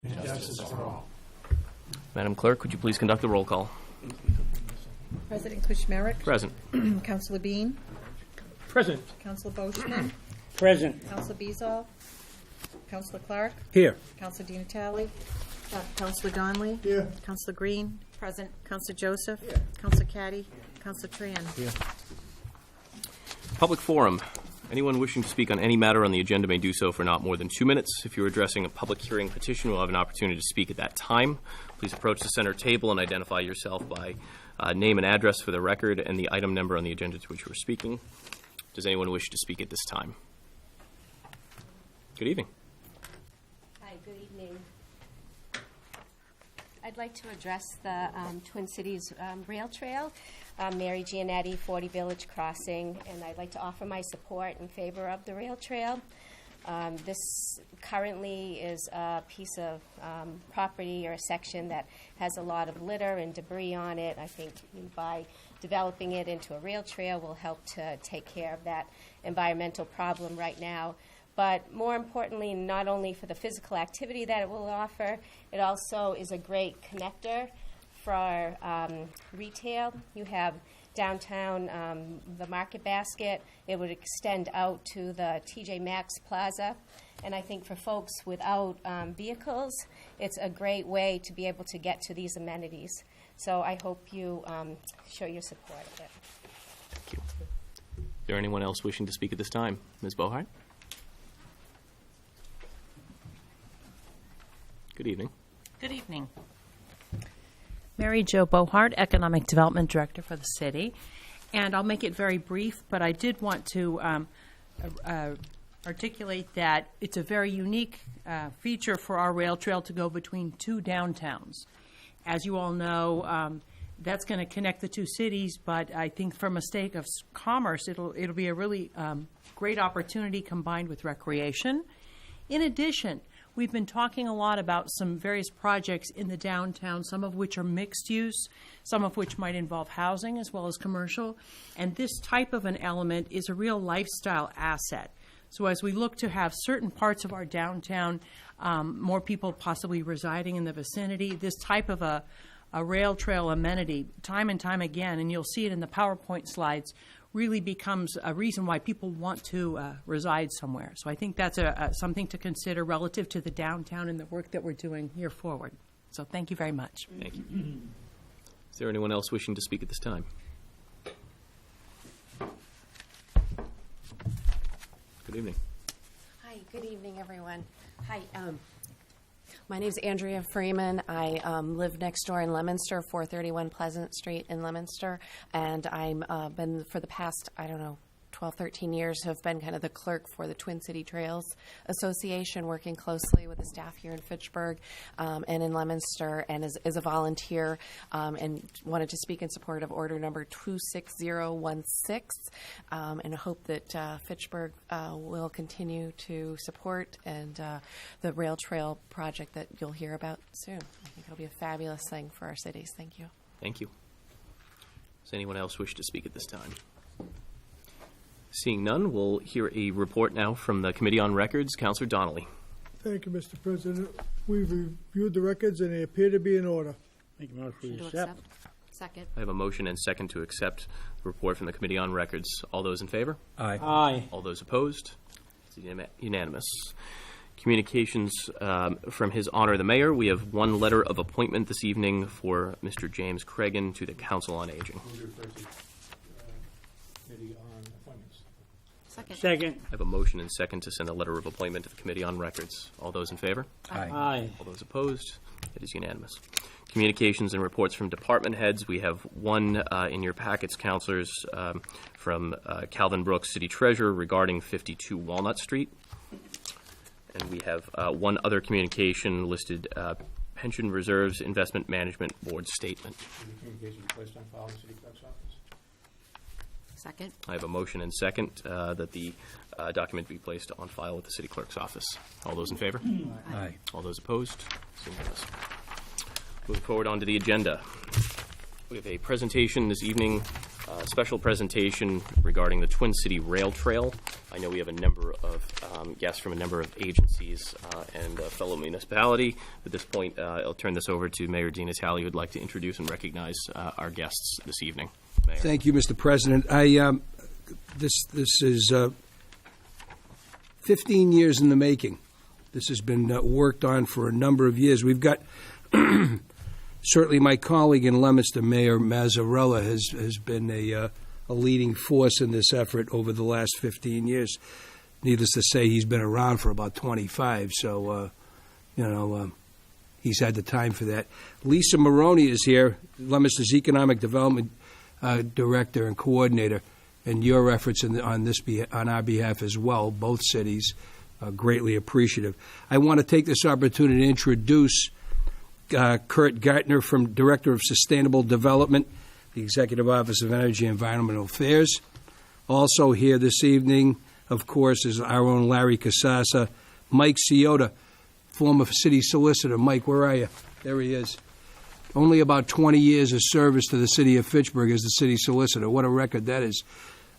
and justice for all. Madam Clerk, would you please conduct the roll call? President Kuchmarek. Present. Councilor Bean. Present. Councilor Boishman. Present. Councilor Bezal. Councilor Clark. Here. Councilor Di Natale. Councilor Donnelly. Here. Councilor Green. Present. Councilor Joseph. Councilor Caddy. Councilor Tran. Here. Public forum. Anyone wishing to speak on any matter on the agenda may do so for not more than 2 minutes. If you're addressing a public hearing petition, we'll have an opportunity to speak at that time. Please approach the center table and identify yourself by name and address for the record and the item number on the agenda to which you are speaking. Does anyone wish to speak at this time? Good evening. Hi, good evening. I'd like to address the Twin Cities Rail Trail. Mary Giannetti, 40 Village Crossing, and I'd like to offer my support in favor of the rail trail. This currently is a piece of property or a section that has a lot of litter and debris on it. I think by developing it into a rail trail will help to take care of that environmental problem right now. But more importantly, not only for the physical activity that it will offer, it also is a great connector for retail. You have downtown the Market Basket. It would extend out to the TJ Maxx Plaza. And I think for folks without vehicles, it's a great way to be able to get to these amenities. So I hope you show your support of it. Thank you. Is there anyone else wishing to speak at this time? Ms. Bohart? Good evening. Good evening. Mary Jo Bohart, Economic Development Director for the city. And I'll make it very brief, but I did want to articulate that it's a very unique feature for our rail trail to go between two downtowns. As you all know, that's going to connect the two cities, but I think from a sake of commerce, it'll be a really great opportunity combined with recreation. In addition, we've been talking a lot about some various projects in the downtown, some of which are mixed use, some of which might involve housing as well as commercial. And this type of an element is a real lifestyle asset. So as we look to have certain parts of our downtown, more people possibly residing in the vicinity, this type of a rail trail amenity, time and time again, and you'll see it in the PowerPoint slides, really becomes a reason why people want to reside somewhere. So I think that's something to consider relative to the downtown and the work that we're doing here forward. So thank you very much. Thank you. Is there anyone else wishing to speak at this time? Good evening. Hi, good evening, everyone. Hi, my name's Andrea Freeman. I live next door in Leominster, 431 Pleasant Street in Leominster, and I'm been for the past, 12, 13 years, have been kind of the clerk for the Twin City Trails Association, working closely with the staff here in Fitchburg and in Leominster, and as a volunteer, and wanted to speak in support of order number 26016, and hope that Fitchburg will continue to support and the rail trail project that you'll hear about soon. I think it'll be a fabulous thing for our cities. Thank you. Thank you. Does anyone else wish to speak at this time? Seeing none, we'll hear a report now from the Committee on Records. Councillor Donnelly. Thank you, Mr. President. We've reviewed the records and they appear to be in order. Make a motion To to accept. Second. I have a motion and second to accept the report from the Committee on Records. All those in favor? Aye. Aye. All those opposed? It's unanimous. Communications from His Honor the Mayor. We have one letter of appointment this evening for Mr. James Cragen to the Council on Aging. Second. I have a motion and second to send a letter of appointment to the Committee on Records. All those in favor? Aye. Aye. All those opposed? It is unanimous. Communications and reports from department heads. We have one in your packets, councilors, from Calvin Brooks, City Treasurer, regarding 52 Walnut Street. And we have one other communication listed, Pension Reserves Investment Management Board Statement. Communication placed on file in the City Clerk's office. Second. I have a motion and second that the document be placed on file with the City Clerk's office. All those in favor? Aye. All those opposed? It's unanimous. Moving forward onto the agenda. We have a presentation this evening, a special presentation regarding the Twin City Rail Trail. I know we have a number of guests from a number of agencies and a fellow municipality. At this point, I'll turn this over to Mayor Di Natale, who would like to introduce and recognize our guests this evening. Mayor. Thank you, Mr. President. This is 15 years in the making. This has been worked on for a number of years. We've got certainly my colleague in Leominster, Mayor Mazzarella, has been a leading force in this effort over the last 15 years. Needless to say, he's been around for about 25, so, he's had the time for that. Lisa Maroney is here, Leominster's Economic Development Director and Coordinator, and your efforts on our behalf as well, both cities, greatly appreciative. I want to take this opportunity to introduce Kurt Gartner, from Director of Sustainable Development, the Executive Office of Energy and Environmental Affairs. Also here this evening, of course, is our own Larry Casassa, Mike Ciota, former city solicitor. Mike, where are you? There he is. Only about 20 years of service to the city of Fitchburg as the city solicitor. What a record that is.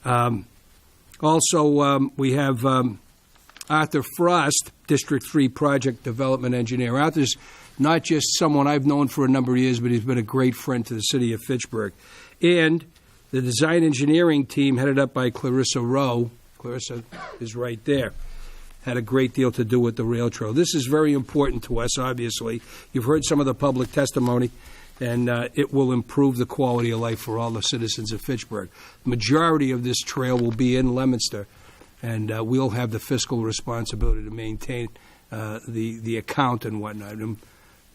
We have Arthur Frost, District 3 Project Development Engineer. Arthur's not just someone I've known for a number of years, but he's been a great friend to the city of Fitchburg. And the design engineering team, headed up by Clarissa Rowe, Clarissa is right there, had a great deal to do with the rail trail. This is very important to us, obviously. You've heard some of the public testimony, and it will improve the quality of life for all the citizens of Fitchburg. The majority of this trail will be in Leominster, and we'll have the fiscal responsibility to maintain the account and whatnot. And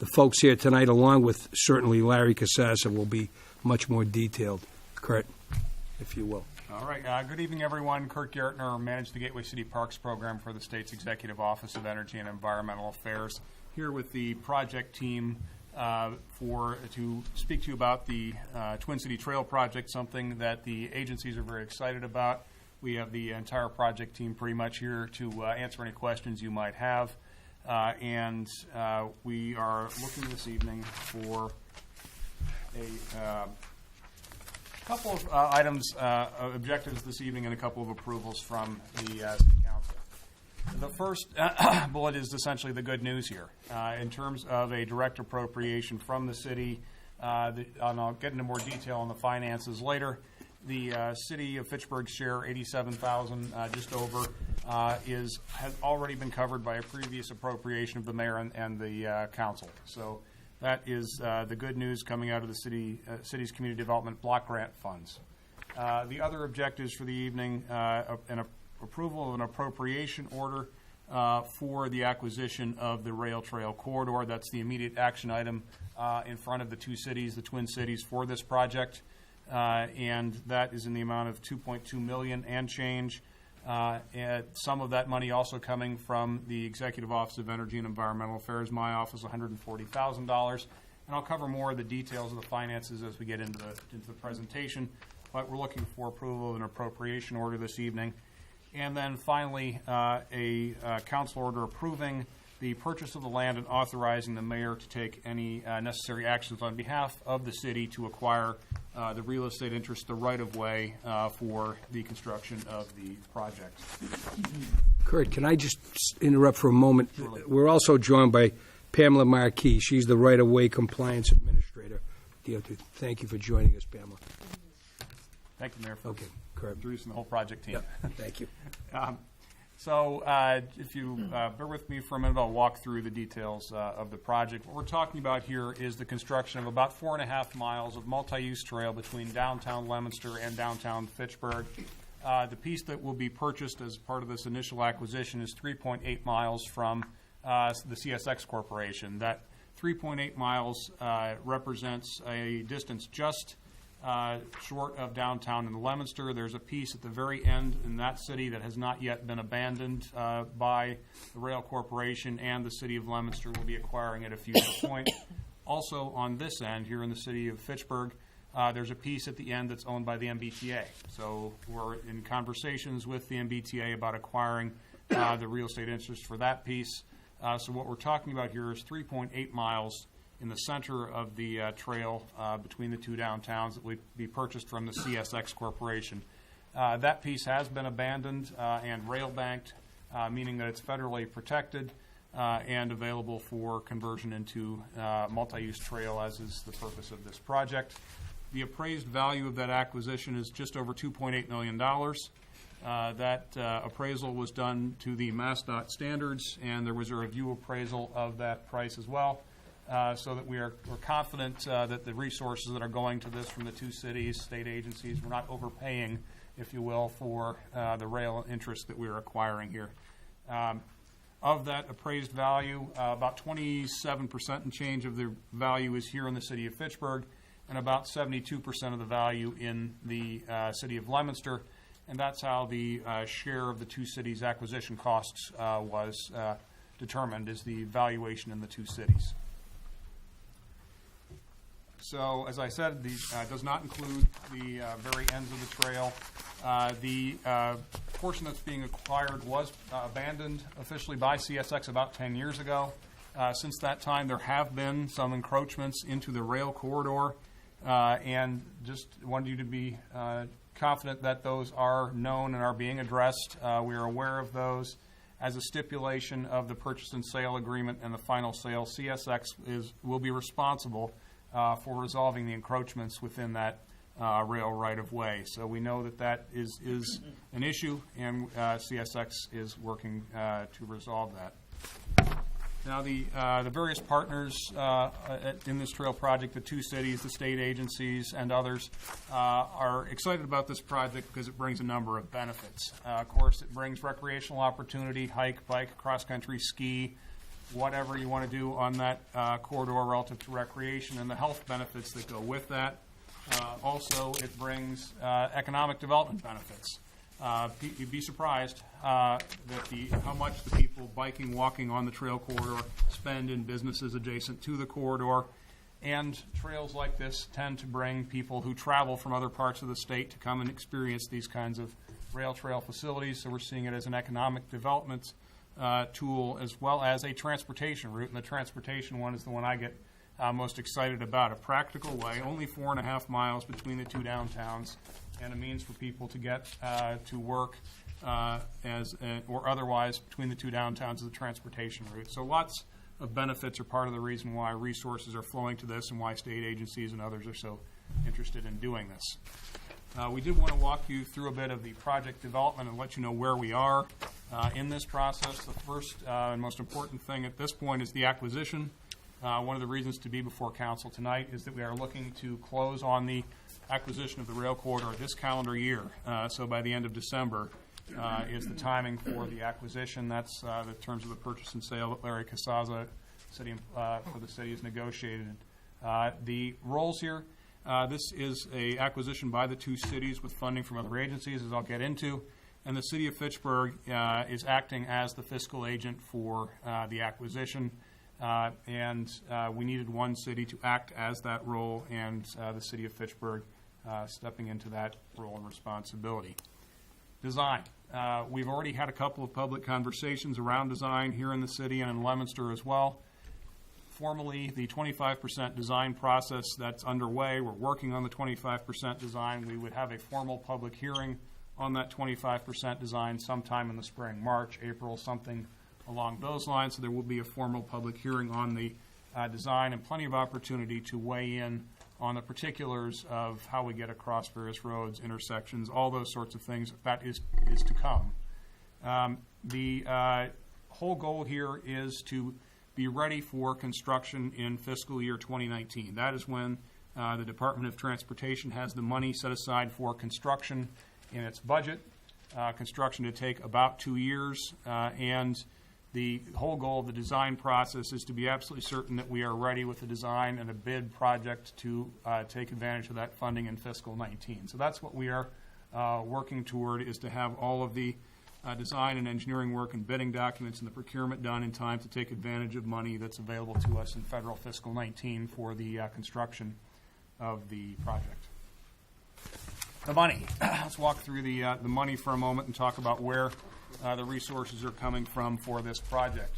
the folks here tonight, along with certainly Larry Casassa, will be much more detailed. Kurt, if you will. All right. Good evening, everyone. Kurt Gartner, manage the Gateway City Parks program for the state's Executive Office of Energy and Environmental Affairs. Here with the project team to speak to you about the Twin City Trail project, something that the agencies are very excited about. We have the entire project team pretty much here to answer any questions you might have. And we are looking this evening for a couple of items, objectives this evening, and a couple of approvals from the City Council. The first bullet is essentially the good news here. In terms of a direct appropriation from the city, and I'll get into more detail on the finances later, the city of Fitchburg's share, $87,000, just over, has already been covered by a previous appropriation of the mayor and the council. So that is the good news coming out of the city's community development block grant funds. The other objectives for the evening, an approval of an appropriation order for the acquisition of the rail trail corridor. That's the immediate action item in front of the two cities, the Twin Cities, for this project. And that is in the amount of $2.2 million and change. And some of that money also coming from the Executive Office of Energy and Environmental Affairs, my office, $140,000. And I'll cover more of the details of the finances as we get into the presentation. But we're looking for approval of an appropriation order this evening. And then finally, a council order approving the purchase of the land and authorizing the mayor to take any necessary actions on behalf of the city to acquire the real estate interest, the right-of-way for the construction of the project. Kurt, can I just interrupt for a moment? Surely. We're also joined by Pamela Marquis. She's the right-of-way compliance administrator. Thank you for joining us, Pamela. Thank you, Mayor, for introducing the whole project team. Yep. Thank you. So if you bear with me for a minute, I'll walk through the details of the project. What we're talking about here is the construction of about 4.5 miles of multi-use trail between downtown Leominster and downtown Fitchburg. The piece that will be purchased as part of this initial acquisition is 3.8 miles from the CSX Corporation. That 3.8 miles represents a distance just short of downtown in Leominster. There's a piece at the very end in that city that has not yet been abandoned by the Rail Corporation, and the city of Leominster will be acquiring at a future point. Also on this end, here in the city of Fitchburg, there's a piece at the end that's owned by the MBTA. So we're in conversations with the MBTA about acquiring the real estate interest for that piece. So what we're talking about here is 3.8 miles in the center of the trail between the two downtowns that would be purchased from the CSX Corporation. That piece has been abandoned and rail banked, meaning that it's federally protected and available for conversion into multi-use trail, as is the purpose of this project. The appraised value of that acquisition is just over $2.8 million. That appraisal was done to the MassDOT standards, and there was a review appraisal of that price as well, so that we're confident that the resources that are going to this from the two cities, state agencies, we're not overpaying, if you will, for the rail interest that we're acquiring here. Of that appraised value, about 27% and change of the value is here in the city of Fitchburg, and about 72% of the value in the city of Leominster. And that's how the share of the two cities' acquisition costs was determined, is the valuation in the two cities. So, as I said, does not include the very ends of the trail. The portion that's being acquired was abandoned officially by CSX about 10 years ago. Since that time, there have been some encroachments into the rail corridor, and just wanted you to be confident that those are known and are being addressed. We are aware of those. As a stipulation of the purchase and sale agreement and the final sale, CSX will be responsible for resolving the encroachments within that rail right-of-way. So we know that is an issue, and CSX is working to resolve that. Now, the various partners in this trail project, the two cities, the state agencies, and others, are excited about this project because it brings a number of benefits. Of course, it brings recreational opportunity, hike, bike, cross-country, ski, whatever you want to do on that corridor relative to recreation, and the health benefits that go with that. Also, it brings economic development benefits. You'd be surprised that how much the people biking, walking on the trail corridor spend in businesses adjacent to the corridor. And trails like this tend to bring people who travel from other parts of the state to come and experience these kinds of rail trail facilities. So we're seeing it as an economic development tool as well as a transportation route. And the transportation one is the one I get most excited about. A practical way, only 4.5 miles between the two downtowns, and a means for people to get to work or otherwise between the two downtowns as a transportation route. So lots of benefits are part of the reason why resources are flowing to this and why state agencies and others are so interested in doing this. We did want to walk you through a bit of the project development and let you know where we are in this process. The first and most important thing at this point is the acquisition. One of the reasons to be before council tonight is that we are looking to close on the acquisition of the rail corridor this calendar year. So by the end of December is the timing for the acquisition. That's the terms of the purchase and sale that Larry Casaza for the city has negotiated. The roles here, this is a acquisition by the two cities with funding from other agencies, as I'll get into. And the city of Fitchburg is acting as the fiscal agent for the acquisition. And we needed one city to act as that role, and the city of Fitchburg stepping into that role and responsibility. Design. We've already had a couple of public conversations around design here in the city and in Leominster as well. Formally, the 25% design process that's underway, we're working on the 25% design. We would have a formal public hearing on that 25% design sometime in the spring, March, April, something along those lines. So there will be a formal public hearing on the design and plenty of opportunity to weigh in on the particulars of how we get across various roads, intersections, all those sorts of things. That is to come. The whole goal here is to be ready for construction in fiscal year 2019. That is when the Department of Transportation has the money set aside for construction in its budget. Construction to take about 2 years, and the whole goal of the design process is to be absolutely certain that we are ready with the design and a bid project to take advantage of that funding in fiscal 19. So that's what we are working toward, is to have all of the design and engineering work and bidding documents and the procurement done in time to take advantage of money that's available to us in federal fiscal 19 for the construction of the project. The money. Let's walk through the money for a moment and talk about where the resources are coming from for this project.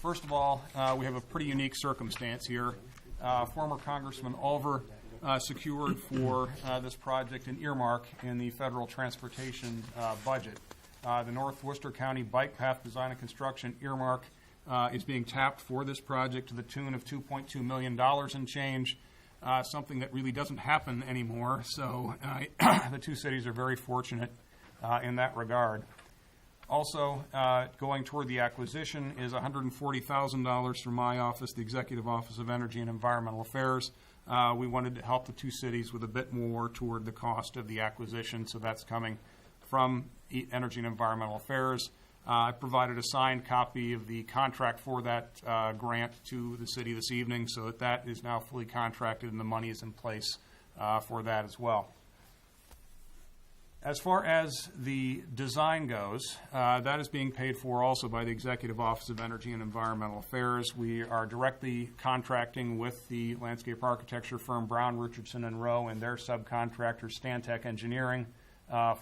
First of all, we have a pretty unique circumstance here. Former Congressman Ulver secured for this project an earmark in the federal transportation budget. The North Worcester County Bike Path Design and Construction earmark is being tapped for this project to the tune of $2.2 million and change, something that really doesn't happen anymore. So the two cities are very fortunate in that regard. Also, going toward the acquisition is $140,000 from my office, the Executive Office of Energy and Environmental Affairs. We wanted to help the two cities with a bit more toward the cost of the acquisition, so that's coming from Energy and Environmental Affairs. I provided a signed copy of the contract for that grant to the city this evening, so that is now fully contracted and the money is in place for that as well. As far as the design goes, that is being paid for also by the Executive Office of Energy and Environmental Affairs. We are directly contracting with the landscape architecture firm Brown, Richardson & Rowe and their subcontractor Stantec Engineering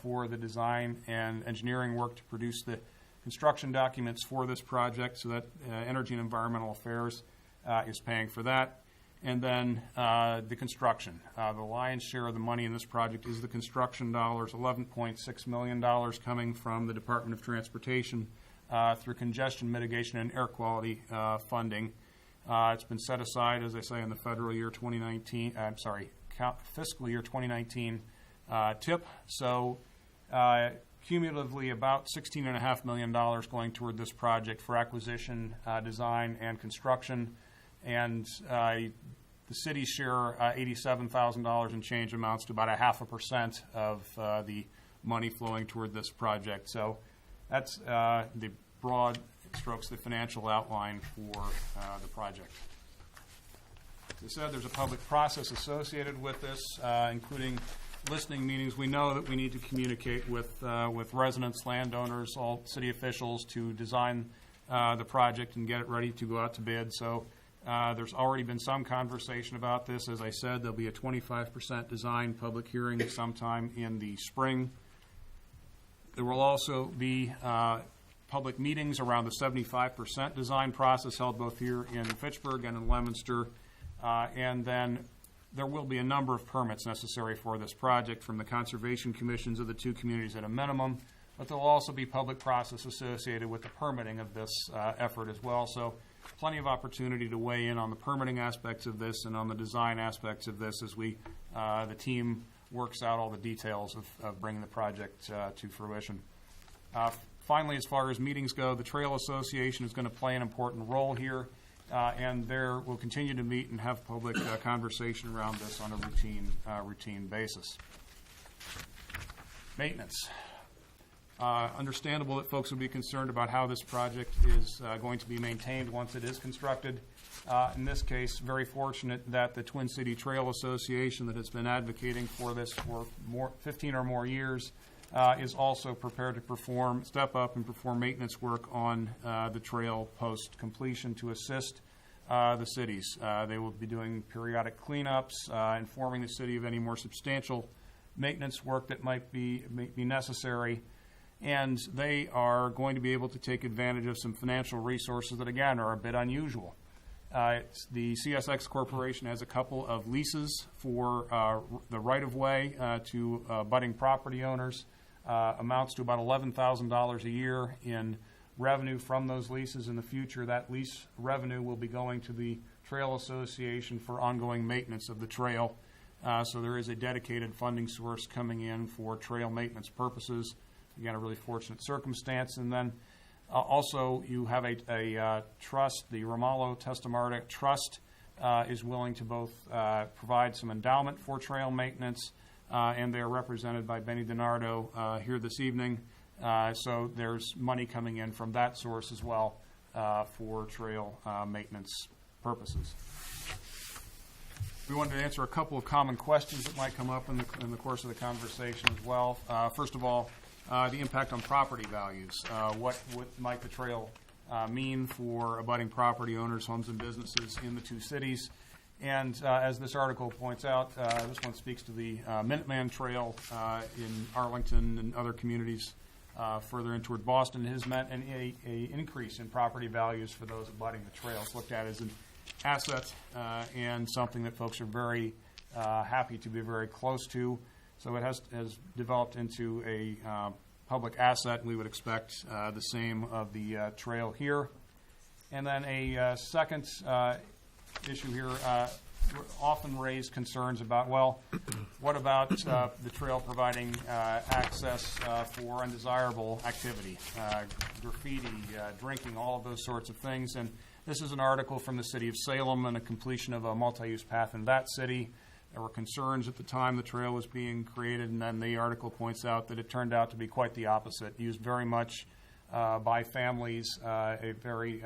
for the design and engineering work to produce the construction documents for this project, so that Energy and Environmental Affairs is paying for that. And then the construction. The lion's share of the money in this project is the construction dollars, $11.6 million coming from the Department of Transportation through congestion mitigation and air quality funding. It's been set aside, as I say, in the federal year 2019, fiscal year 2019 TIP. So cumulatively about $16.5 million going toward this project for acquisition, design, and construction. And the city's share, $87,000 and change, amounts to about 0.5% of the money flowing toward this project. So that's the broad strokes, the financial outline for the project. As I said, there's a public process associated with this, including listening meetings. We know that we need to communicate with residents, landowners, all city officials to design the project and get it ready to go out to bid. So there's already been some conversation about this. As I said, there'll be a 25% design public hearing sometime in the spring. There will also be public meetings around the 75% design process held both here in Fitchburg and in Leominster. And then there will be a number of permits necessary for this project from the conservation commissions of the two communities at a minimum. But there will also be public process associated with the permitting of this effort as well. So plenty of opportunity to weigh in on the permitting aspects of this and on the design aspects of this as we, the team works out all the details of bringing the project to fruition. Finally, as far as meetings go, the Trail Association is going to play an important role here, and there will continue to meet and have public conversation around this on a routine basis. Maintenance. Understandable that folks will be concerned about how this project is going to be maintained once it is constructed. In this case, very fortunate that the Twin City Trail Association, that has been advocating for this for 15 or more years, is also prepared to step up and perform maintenance work on the trail post completion to assist the cities. They will be doing periodic cleanups, informing the city of any more substantial maintenance work that might be necessary. And they are going to be able to take advantage of some financial resources that, again, are a bit unusual. The CSX Corporation has a couple of leases for the right-of-way to budding property owners. Amounts to about $11,000 a year in revenue from those leases. In the future, that lease revenue will be going to the Trail Association for ongoing maintenance of the trail. So there is a dedicated funding source coming in for trail maintenance purposes. Again, a really fortunate circumstance. And then also you have a trust, the Romalo Testamarda Trust is willing to both provide some endowment for trail maintenance, and they're represented by Benny DiNardo here this evening. So there's money coming in from that source as well for trail maintenance purposes. We wanted to answer a couple of common questions that might come up in the course of the conversation as well. First of all, the impact on property values. What might the trail mean for abutting property owners, homes, and businesses in the two cities? And as this article points out, this one speaks to the Minuteman Trail in Arlington and other communities further in toward Boston. It has meant an increase in property values for those abutting the trail. It's looked at as an asset and something that folks are very happy to be very close to. So it has developed into a public asset. We would expect the same of the trail here. And then a second issue here, often raised concerns about, well, what about the trail providing access for undesirable activity, graffiti, drinking, all of those sorts of things. And this is an article from the city of Salem and a completion of a multi-use path in that city. There were concerns at the time the trail was being created, and then the article points out that it turned out to be quite the opposite, used very much by families, a very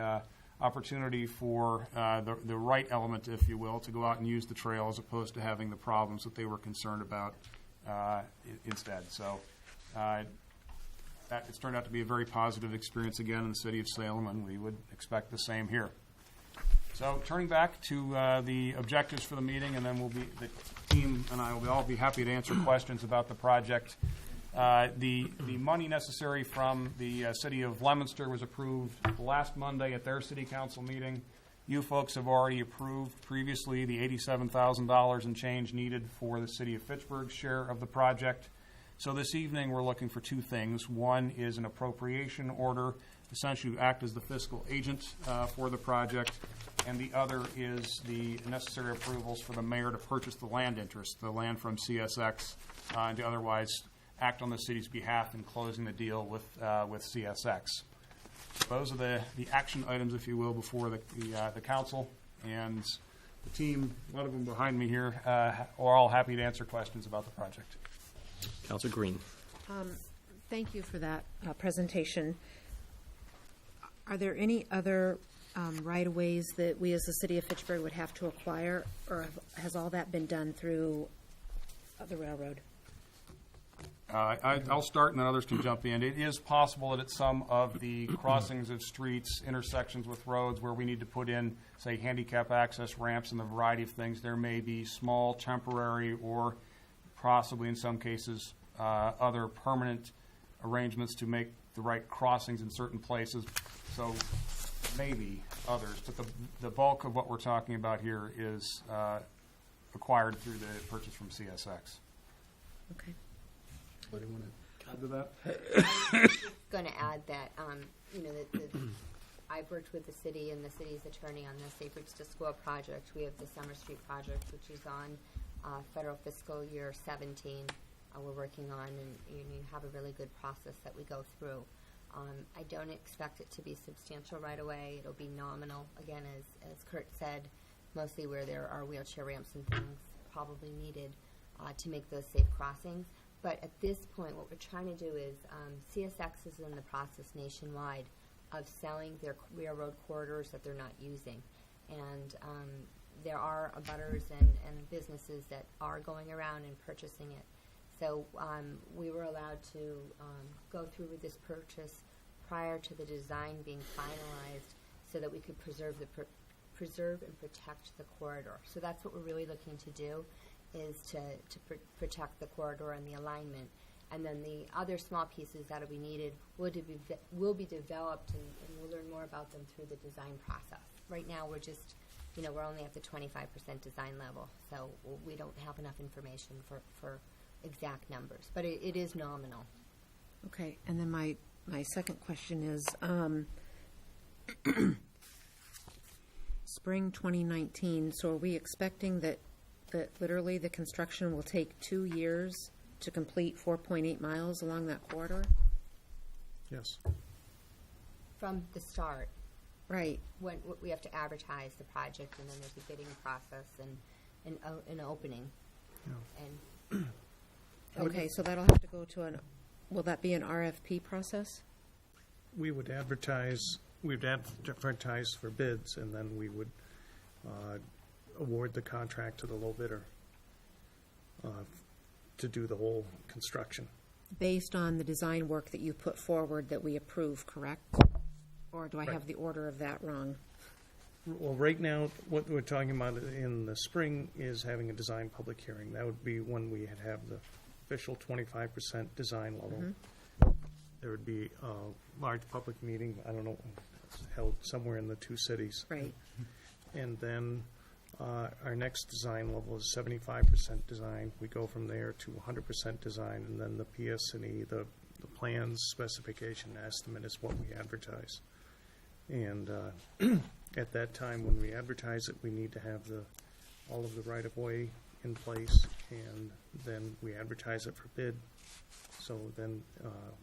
opportunity for the right element, if you will, to go out and use the trail as opposed to having the problems that they were concerned about instead. So it's turned out to be a very positive experience again in the city of Salem, and we would expect the same here. So turning back to the objectives for the meeting, and then the team and I will all be happy to answer questions about the project. The money necessary from the city of Leominster was approved last Monday at their city council meeting. You folks have already approved previously the $87,000 and change needed for the city of Fitchburg's share of the project. So this evening we're looking for two things. One is an appropriation order, essentially to act as the fiscal agent for the project, and the other is the necessary approvals for the mayor to purchase the land interest, the land from CSX, and to otherwise act on the city's behalf in closing the deal with CSX. Those are the action items, if you will, before the council. And the team, a lot of them behind me here, are all happy to answer questions about the project. Councilor Green. Thank you for that presentation. Are there any other right-of-ways that we as the city of Fitchburg would have to acquire, or has all that been done through the railroad? I'll start and then others can jump in. It is possible that at some of the crossings of streets, intersections with roads where we need to put in, say, handicap access ramps and a variety of things, there may be small, temporary, or possibly in some cases other permanent arrangements to make the right crossings in certain places. So maybe others, but the bulk of what we're talking about here is acquired through the purchase from CSX. Okay. Anybody want to add to that? Going to add that, I've worked with the city and the city's attorney on the Safe Routes to School project. We have the Summer Street project, which is on federal fiscal year 17. We're working on, and you have a really good process that we go through. I don't expect it to be substantial right away. It'll be nominal, again, as Kurt said, mostly where there are wheelchair ramps and things probably needed to make those safe crossings. But at this point, what we're trying to do is CSX is in the process nationwide of selling their railroad corridors that they're not using. And there are abutters and businesses that are going around and purchasing it. So we were allowed to go through with this purchase prior to the design being finalized so that we could preserve and protect the corridor. So that's what we're really looking to do, is to protect the corridor and the alignment. And then the other small pieces that will be needed will be developed, and we'll learn more about them through the design process. Right now we're just, we're only at the 25% design level, so we don't have enough information for exact numbers, but it is nominal. Okay, and then my second question is, spring 2019, so are we expecting that literally the construction will take 2 years to complete 4.8 miles along that corridor? Yes. From the start, Right. when we have to advertise the project, and then there's a bidding process and an opening. Yeah. And Okay, so that'll have to go to will that be an RFP process? We would advertise for bids, and then we would award the contract to the low bidder to do the whole construction. Based on the design work that you put forward that we approve, correct? Or do I have the order of that wrong? Well, right now, what we're talking about in the spring is having a design public hearing. That would be when we have the official 25% design level. Mm-hmm. There would be a large public meeting, I don't know, held somewhere in the two cities. Right. And then Our next design level is 75% design. We go from there to 100% design, and then the PS&E, the plans, specification, estimate is what we advertise. And at that time, when we advertise it, we need to have all of the right-of-way in place, and then we advertise it for bid. So then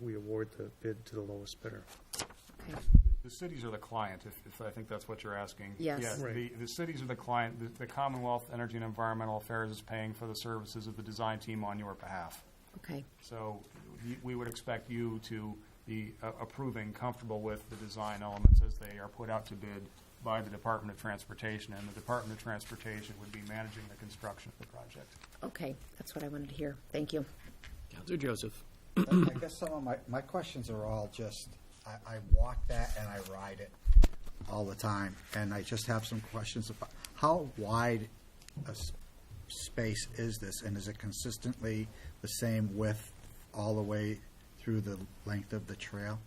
we award the bid to the lowest bidder. Okay. The cities are the client, if I think that's what you're asking. Yes. Yeah, Right. the cities are the client. The Commonwealth Energy and Environmental Affairs is paying for the services of the design team on your behalf. Okay. So we would expect you to be approving, comfortable with the design elements as they are put out to bid by the Department of Transportation, and the Department of Transportation would be managing the construction of the project. Okay, that's what I wanted to hear. Thank you. Counselor Joseph. I guess some of my questions are all just, I walk that and I ride it all the time, and I just have some questions about how wide a space is this, and is it consistently the same width all the way through the length of the trail?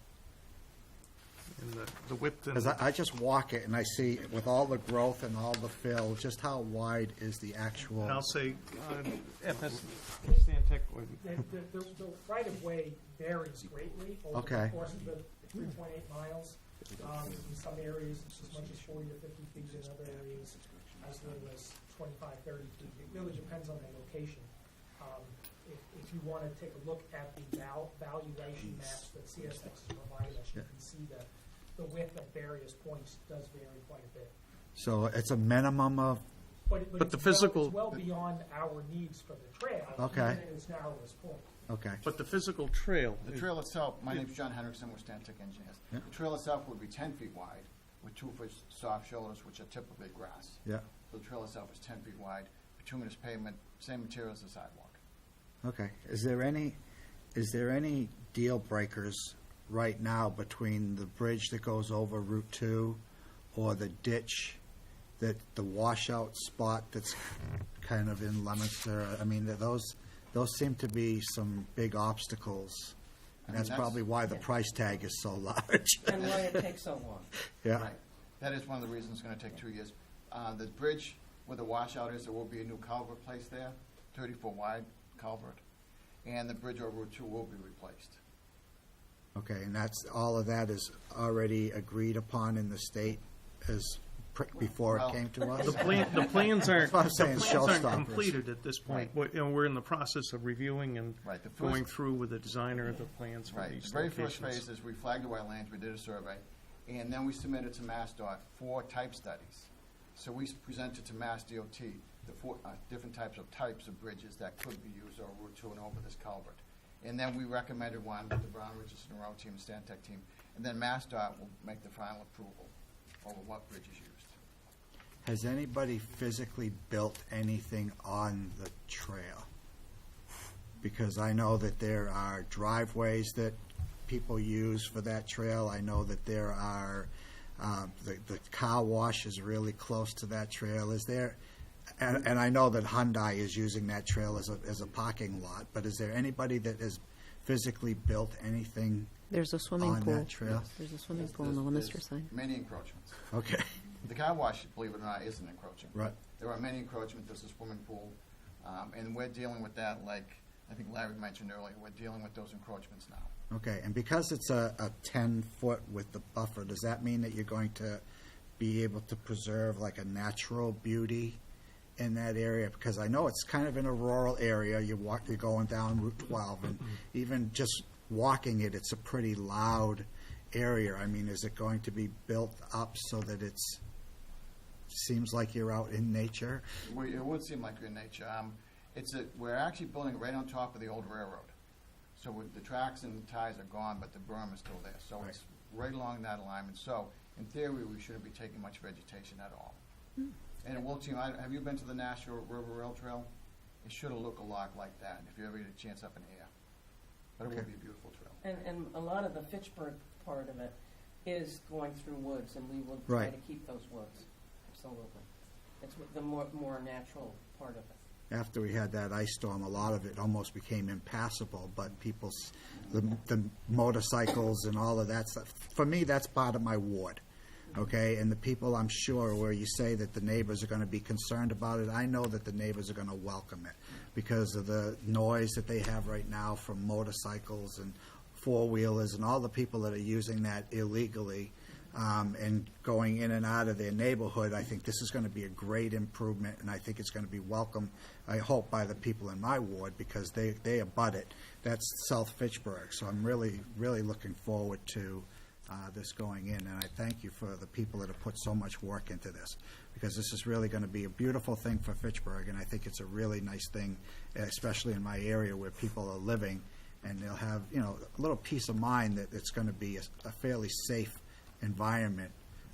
And the width and Because I just walk it and I see, with all the growth and all the fill, just how wide is the actual? I'll say, Stantec would. The right-of-way varies greatly over Okay. the course of the 3.8 miles. In some areas, it's as much as 40 or 50 feet, in other areas, as little as 25, 30 feet. It really depends on the location. If you want to take a look at the valuation maps that CSX has provided us, you can see that the width at various points does vary quite a bit. So it's a minimum of, But it's the physical- it's well beyond our needs for the trail, Okay. even at its narrowest point. okay. But the physical trail. The trail itself, my name's John Hendrickson, we're Stantec Engineers. Yeah. The trail itself would be 10 feet wide with 2-foot soft shoulders, which are typically grass. Yeah, So the trail itself is 10 feet wide, bituminous pavement, same material as the sidewalk. okay. Is there any deal breakers right now between the bridge that goes over Route 2 or the ditch, that the washout spot that's kind of in Leominster? I mean, those seem to be some big obstacles. And that's probably why the price tag is so large. And why it takes so long. Yeah, Right. That is one of the reasons it's gonna take 2 years. The bridge where the washout is, there will be a new culvert placed there, 30-foot wide culvert. And the bridge over Route 2 will be replaced. okay, and all of that is already agreed upon in the state as, before it came to us? The plans aren't, That's what I'm saying, the plans aren't showstoppers. completed at this point. We're in the process of reviewing and Right, the first- going through with the designer the plans for Right. these The very first locations. phase is we flagged the wetlands, we did a survey, and then we submitted to MassDOT 4 type studies. So we presented to MassDOT the 4 different types of bridges that could be used over Route 2 and over this culvert. And then we recommended one with the Brown, Richardson, Rowe team, Stantec team, and then MassDOT will make the final approval over what bridge is used. Has anybody physically built anything on the trail? Because I know that there are driveways that people use for that trail. I know that there are, the car wash is really close to that trail. Is there, and I know that Hyundai is using that trail as a parking lot, but is there anybody that has physically built anything There's a swimming on pool. that trail? There's a swimming pool on the Leominster side. Many encroachments. Okay, The car wash, believe it or not, is an encroachment. right. There are many encroachments, there's a swimming pool, and we're dealing with that, like I think Larry mentioned earlier, we're dealing with those encroachments now. Okay, and because it's a 10-foot with the buffer, does that mean that you're going to be able to preserve like a natural beauty in that area? Because I know it's kind of in a rural area. You're going down Route 12, and even just walking it, it's a pretty loud area. I mean, is it going to be built up so that it's seems like you're out in nature? It would seem like you're in nature. We're actually building right on top of the old railroad. So the tracks and the ties are gone, but the berm is still there. So Right. it's right along that alignment. So in theory, we shouldn't be taking much vegetation at all. And it will seem, have you been to the Nashua River Rail Trail? It should look a lot like that if you ever get a chance up in the air. But it will be a beautiful trail. And a lot of the Fitchburg part of it is going through woods, and we will try Right. to keep those woods. Absolutely. It's the more natural part of it. After we had that ice storm, a lot of it almost became impassable, but the motorcycles and all of that stuff, for me, that's part of my ward. okay? And the people, I'm sure, where you say that the neighbors are going to be concerned about it, I know that the neighbors are going to welcome it because of the noise that they have right now from motorcycles and four-wheelers and all the people that are using that illegally and going in and out of their neighborhood. I think this is going to be a great improvement, and I think it's going to be welcomed, I hope, by the people in my ward because they abut it. That's South Fitchburg, so I'm really, really looking forward to this going in, and I thank you for the people that have put so much work into this, because this is really going to be a beautiful thing for Fitchburg, and I think it's a really nice thing, especially in my area where people are living, and they'll have, you know, a little peace of mind that it's going to be a fairly safe environment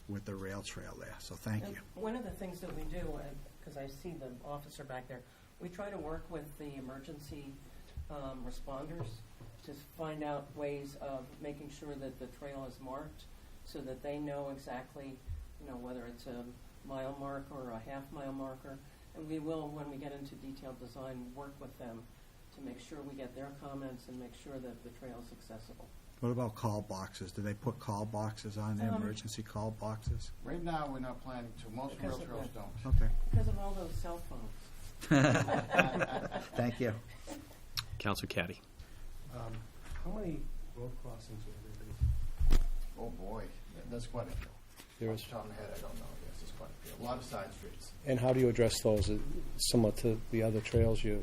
with the rail trail there. So thank you. One of the things that we do, because I see the officer back there, we try to work with the emergency responders to find out ways of making sure that the trail is marked so that they know exactly, you know, whether it's a mile mark or a half-mile marker. And we will, when we get into detailed design, work with them to make sure we get their comments and make sure that the trail is accessible. What about call boxes? Do they put call boxes on there, emergency call boxes? Right now, we're not planning to. Most rail trails don't. Okay. Because of all those cell phones. Thank you. Counselor Caddy. How many road crossings will there be? Oh, boy, that's quite a few. There Off is. the top of my head, I don't know. Yes, there's quite a few. A lot of side streets. And how do you address those? Similar to the other trails you?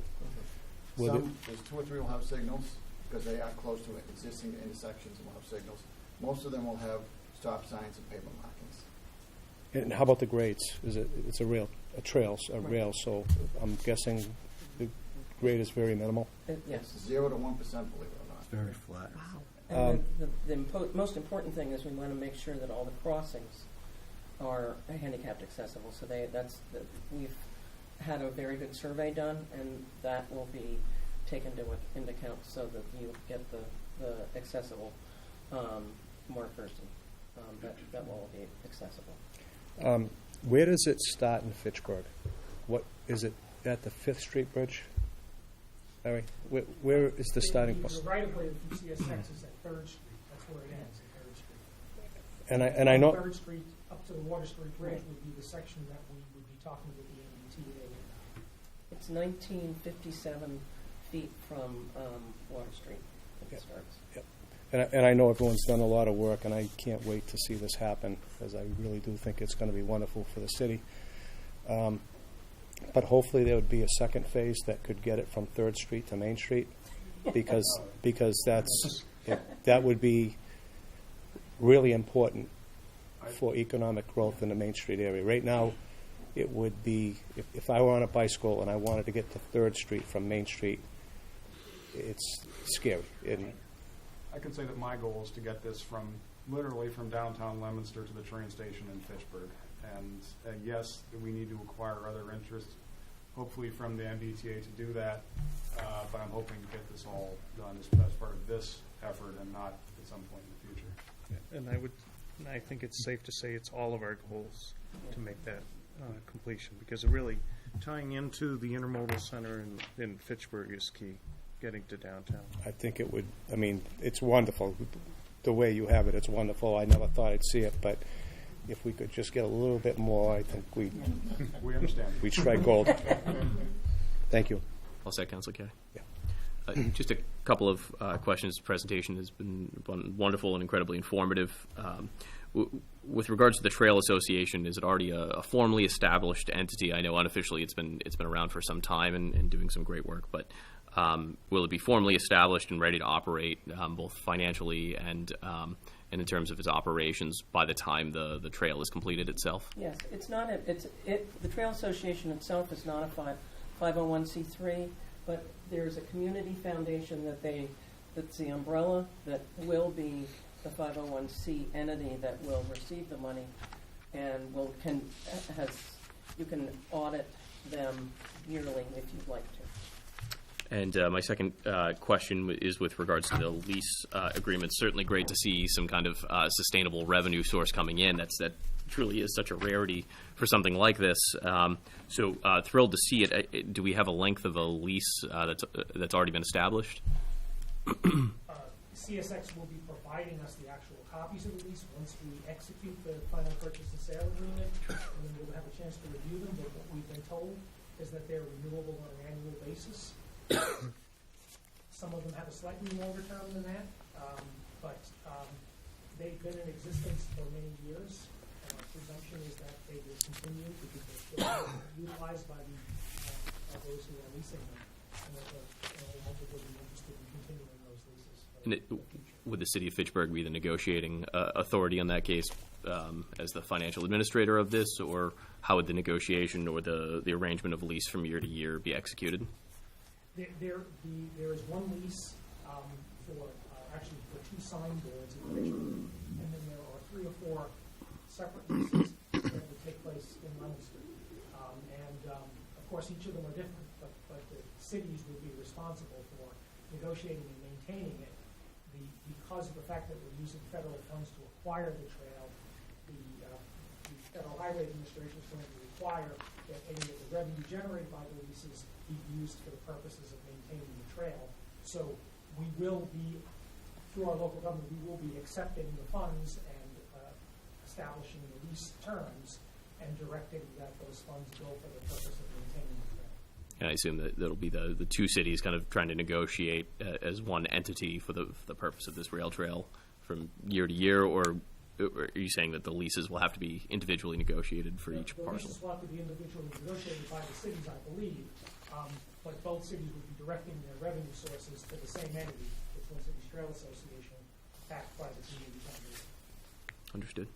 Will it- There's 2 or 3 will have signals because they are close to existing intersections and will have signals. Most of them will have stop signs and pavement markings. And how about the grades? It's a trail, so I'm guessing the grade is very minimal? Yes. 0 to 1%, believe it or not. Very flat. Wow. And the most important thing is we want to make sure that all the crossings are handicapped accessible. So we've had a very good survey done, and that will be taken into account so that you get the accessible markers that will all be accessible. Where does it start in Fitchburg? What is it at the 5th Street Bridge? Larry, where is the starting point? The right of way from CSX is at 3rd Street. That's where it ends, at 3rd Street. And I know 3rd Street up to the Water Street Bridge would be the section that we would be talking with the MBTA about. It's 1957 feet from Water Street that it starts. Yep. And I know everyone's done a lot of work, and I can't wait to see this happen, because I really do think it's going to be wonderful for the city. But hopefully there would be a second phase that could get it from 3rd Street to Main Street, because that would be really important for economic growth in the Main Street area. Right now, it would be, if I were on a bicycle and I wanted to get to 3rd Street from Main Street, it's scary. I can say that my goal is to get this literally from downtown Leominster to the train station in Fitchburg. And yes, we need to acquire other interests, hopefully from the MBTA to do that, but I'm hoping to get this all done as part of this effort and not at some point in the future. And I think it's safe to say it's all of our goals to make that completion, because it really tying into the intermodal center in Fitchburg is key, getting to downtown. I think it would, it's wonderful. The way you have it, it's wonderful. I never thought I'd see it, but if we could just get a little bit more, I think we understand. We'd strike gold. Thank you. All set, Councilor Caddy? Yeah. Just a couple of questions. The presentation has been wonderful and incredibly informative. With regards to the Trail Association, is it already a formally established entity? I know unofficially it's been around for some time and doing some great work, but will it be formally established and ready to operate both financially and in terms of its operations by the time the trail is completed itself? Yes, it's not. The Trail Association itself is not a 501c3, but there's a community foundation that's the umbrella that will be the 501c entity that will receive the money, and you can audit them yearly if you'd like to. And my second question is with regards to the lease agreements. Certainly great to see some kind of sustainable revenue source coming in. That truly is such a rarity for something like this. So thrilled to see it. Do we have a length of a lease that's already been established? CSX will be providing us the actual copies of the lease once we execute the final purchase and sale agreement, and then we'll have a chance to review them, but what we've been told is that they're renewable on an annual basis. Some of them have a slightly longer term than that, but they've been in existence for many years. Our presumption is that they will continue because they're still utilized by those who are leasing them, and that they'll hopefully be interested in continuing those leases. Would the city of Fitchburg be the negotiating authority on that case as the financial administrator of this, or how would the negotiation or the arrangement of lease from year to year be executed? There is one lease for actually for 2 signboards in Fitchburg, and then there are 3 or 4 separate leases that would take place in Leominster. Of course, each of them are different, but the cities would be responsible for negotiating and maintaining it. Because of the fact that we're using federal funds to acquire the trail, the Federal Highway Administration is going to require that any of the revenue generated by the leases be used for the purposes of maintaining the trail. So we will be, through our local government, we will be accepting the funds and establishing the lease terms and directing that those funds go for the purpose of maintaining the trail. And I assume that that'll be the 2 cities kind of trying to negotiate as one entity for the purpose of this rail trail from year to year, or are you saying that the leases will have to be individually negotiated for each parcel? The leases will have to be individually negotiated by the cities, I believe, but both cities would be directing their revenue sources to the same entity, the Twin Cities Trail Association, backed by the community foundation. Understood.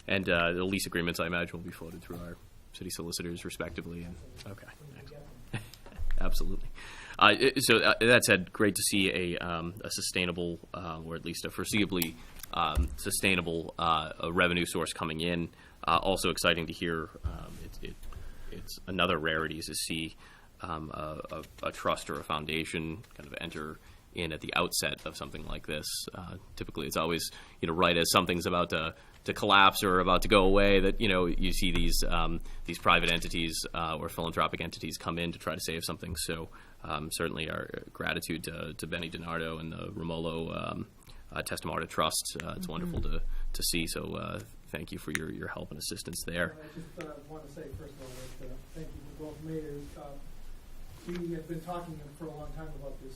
And the lease agreements, I imagine, will be floated through our city solicitors respectively. And okay. Absolutely. So that said, great to see a sustainable, or at least a foreseeably sustainable revenue source coming in. Also exciting to hear it's another rarity to see a trust or a foundation kind of enter in at the outset of something like this. Typically, it's always right as something's about to collapse or about to go away that you see these private entities or philanthropic entities come in to try to save something. So certainly our gratitude to Benny DiNardo and the Romolo Testamarta Trust. It's wonderful to see. So thank you for your help and assistance there. I just want to say first of all that thank you to both mayors. We have been talking for a long time about this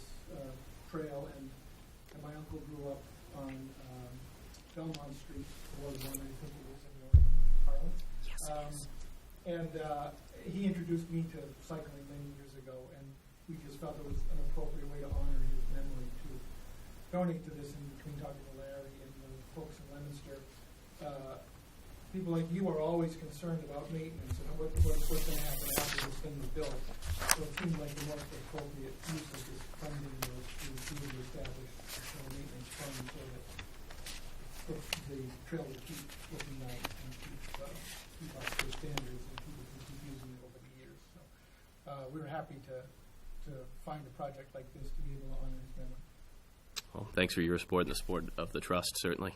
trail, and my uncle grew up on Belmont Street, was one, I think it was in your parlance. Yes, and he introduced me to cycling many years ago, and we just felt it was an appropriate way to honor his memory to donate to this. In between talking to Larry and the folks in Leominster, people like you are always concerned about maintenance and what's going to happen after this thing is built. So it seems like the most appropriate use of this funding was to establish a maintenance fund so that the trail will keep looking nice and keep up to standards, and people can keep using it over the years. So we were happy to find a project like this to be able to honor his memory. Well, thanks for your support and the support of the trust, certainly.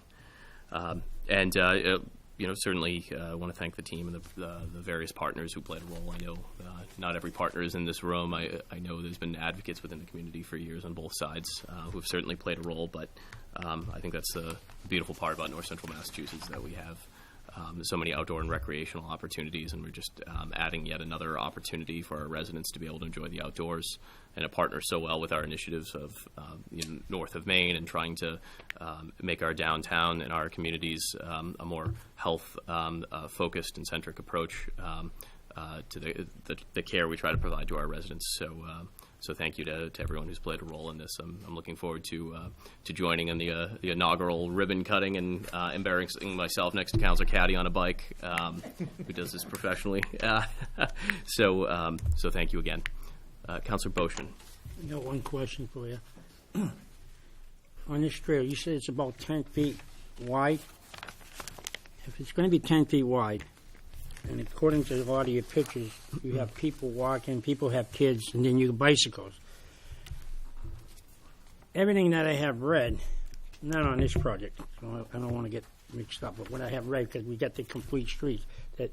Certainly I want to thank the team and the various partners who played a role. I know not every partner is in this room. I know there's been advocates within the community for years on both sides who have certainly played a role, but I think that's the beautiful part about North Central Massachusetts, that we have so many outdoor and recreational opportunities, and we're just adding yet another opportunity for our residents to be able to enjoy the outdoors, and to partner so well with our initiatives of north of Maine and trying to make our downtown and our communities a more health focused and centric approach to the care we try to provide to our residents. So thank you to everyone who's played a role in this. I'm looking forward to joining in the inaugural ribbon cutting and embarrassing myself next to Councilor Caddy on a bike, who does this professionally. So thank you again. Councilor Boschman. I got one question for you. On this trail, you said it's about 10 feet wide. If it's going to be 10 feet wide, and according to a lot of your pictures, you have people walking, people have kids, and then you have bicycles. Everything that I have read, not on this project, so I don't want to get mixed up, but what I have read, because we got the complete streets, that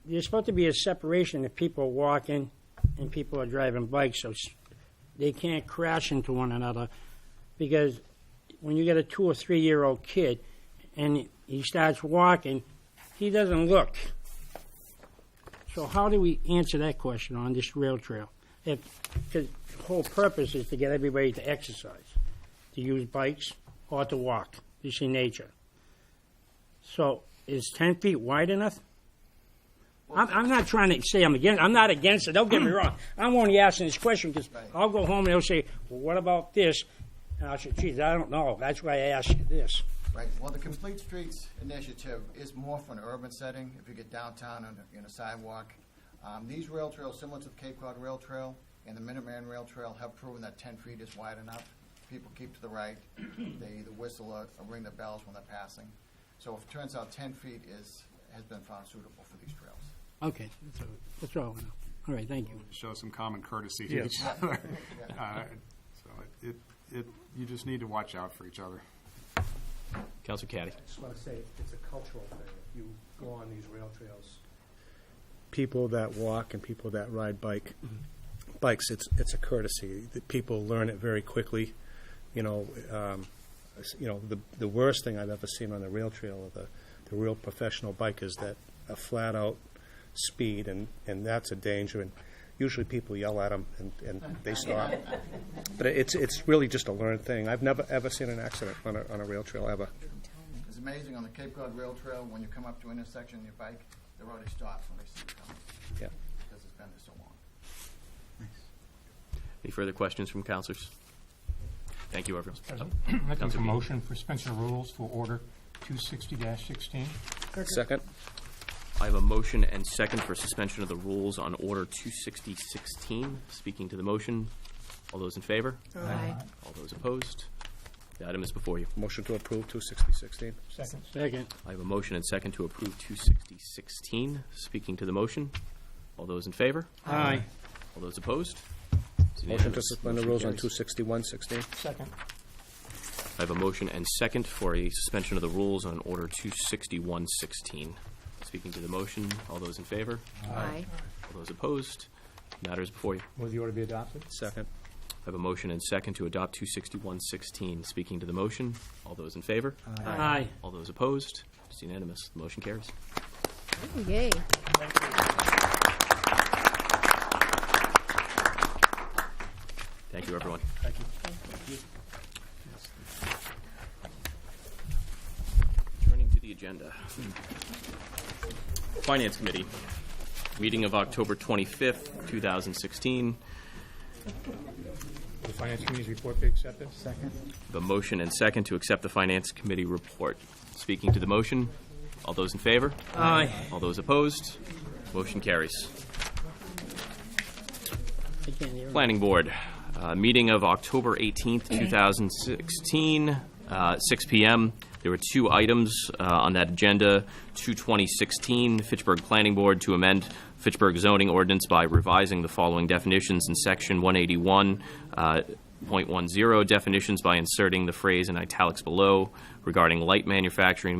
there's supposed to be a separation if people are walking and people are driving bikes, so they can't crash into one another, because when you get a 2 or 3 year old kid and he starts walking, he doesn't look. So how do we answer that question on this rail trail? Because the whole purpose is to get everybody to exercise, to use bikes or to walk, to see nature. So is 10 feet wide enough? I'm not trying to say I'm not against it. Don't get me wrong. I'm only asking this question because I'll go home and they'll say, well, what about this? And I'll say, geez, I don't know. That's why I asked you this. Right, well, the Complete Streets initiative is more for an urban setting. If you get downtown in a sidewalk, these rail trails, similar to the Cape Cod Rail Trail and the Minuteman Rail Trail, have proven that 10 feet is wide enough. People keep to the right. They either whistle or ring the bells when they're passing. So if it turns out 10 feet has been found suitable for these trails. Okay, that's all I know. All right, thank you. Show some common courtesy to Yes. each other. So you just need to watch out for each other. Councilor Caddy. I just want to say, it's a cultural thing. If you go on these rail trails, people that walk and people that ride bikes, it's a courtesy. The people learn it very quickly. The worst thing I've ever seen on the rail trail are the real professional bikers that are flat out speed, and that's a danger. And usually people yell at them and they stop. But it's really just a learned thing. I've never ever seen an accident on a rail trail ever. It's amazing on the Cape Cod Rail Trail, when you come up to an intersection on your bike, they're already stopped when they see you coming. Yeah. Because it's been there so long. Any further questions from councilors? Thank you, everyone. I'd like to make a Councilor Bean. motion for suspension of rules for Order 260-16. Second. I have a motion and second for suspension of the rules on Order 260-16. Speaking to the motion, all those in favor? Aye. All those opposed? The item is before you. Motion to approve 260-16. Second. I have a motion and second to approve 260-16. Speaking to the motion, all those in favor? Aye. All those opposed? It's Motion to unanimous. suspend the Motion rules on carries. 261-16. Second. I have a motion and second for a suspension of the rules on Order 261-16. Speaking to the motion, all those in favor? Aye. All those opposed? Matter is before you. Will the order be adopted? Second. I have a motion and second to adopt 261-16. Speaking to the motion, all those in favor? Aye. All those opposed? It's unanimous. The motion carries. Oh, yay. Thank you, everyone. Thank you. Turning to the agenda. Finance Committee, meeting of October 25th, 2016. The Finance Committee's report be accepted? Second. The motion and second to accept the Finance Committee report. Speaking to the motion, all those in favor? Aye. All those opposed? Motion carries. I can't hear him. Planning Board, meeting of October 18th, 2016, 6 p.m. There were two items on that agenda. 2/2016, Fitchburg Planning Board to amend Fitchburg zoning ordinance by revising the following definitions in Section 181.10 definitions by inserting the phrase in italics below regarding light manufacturing,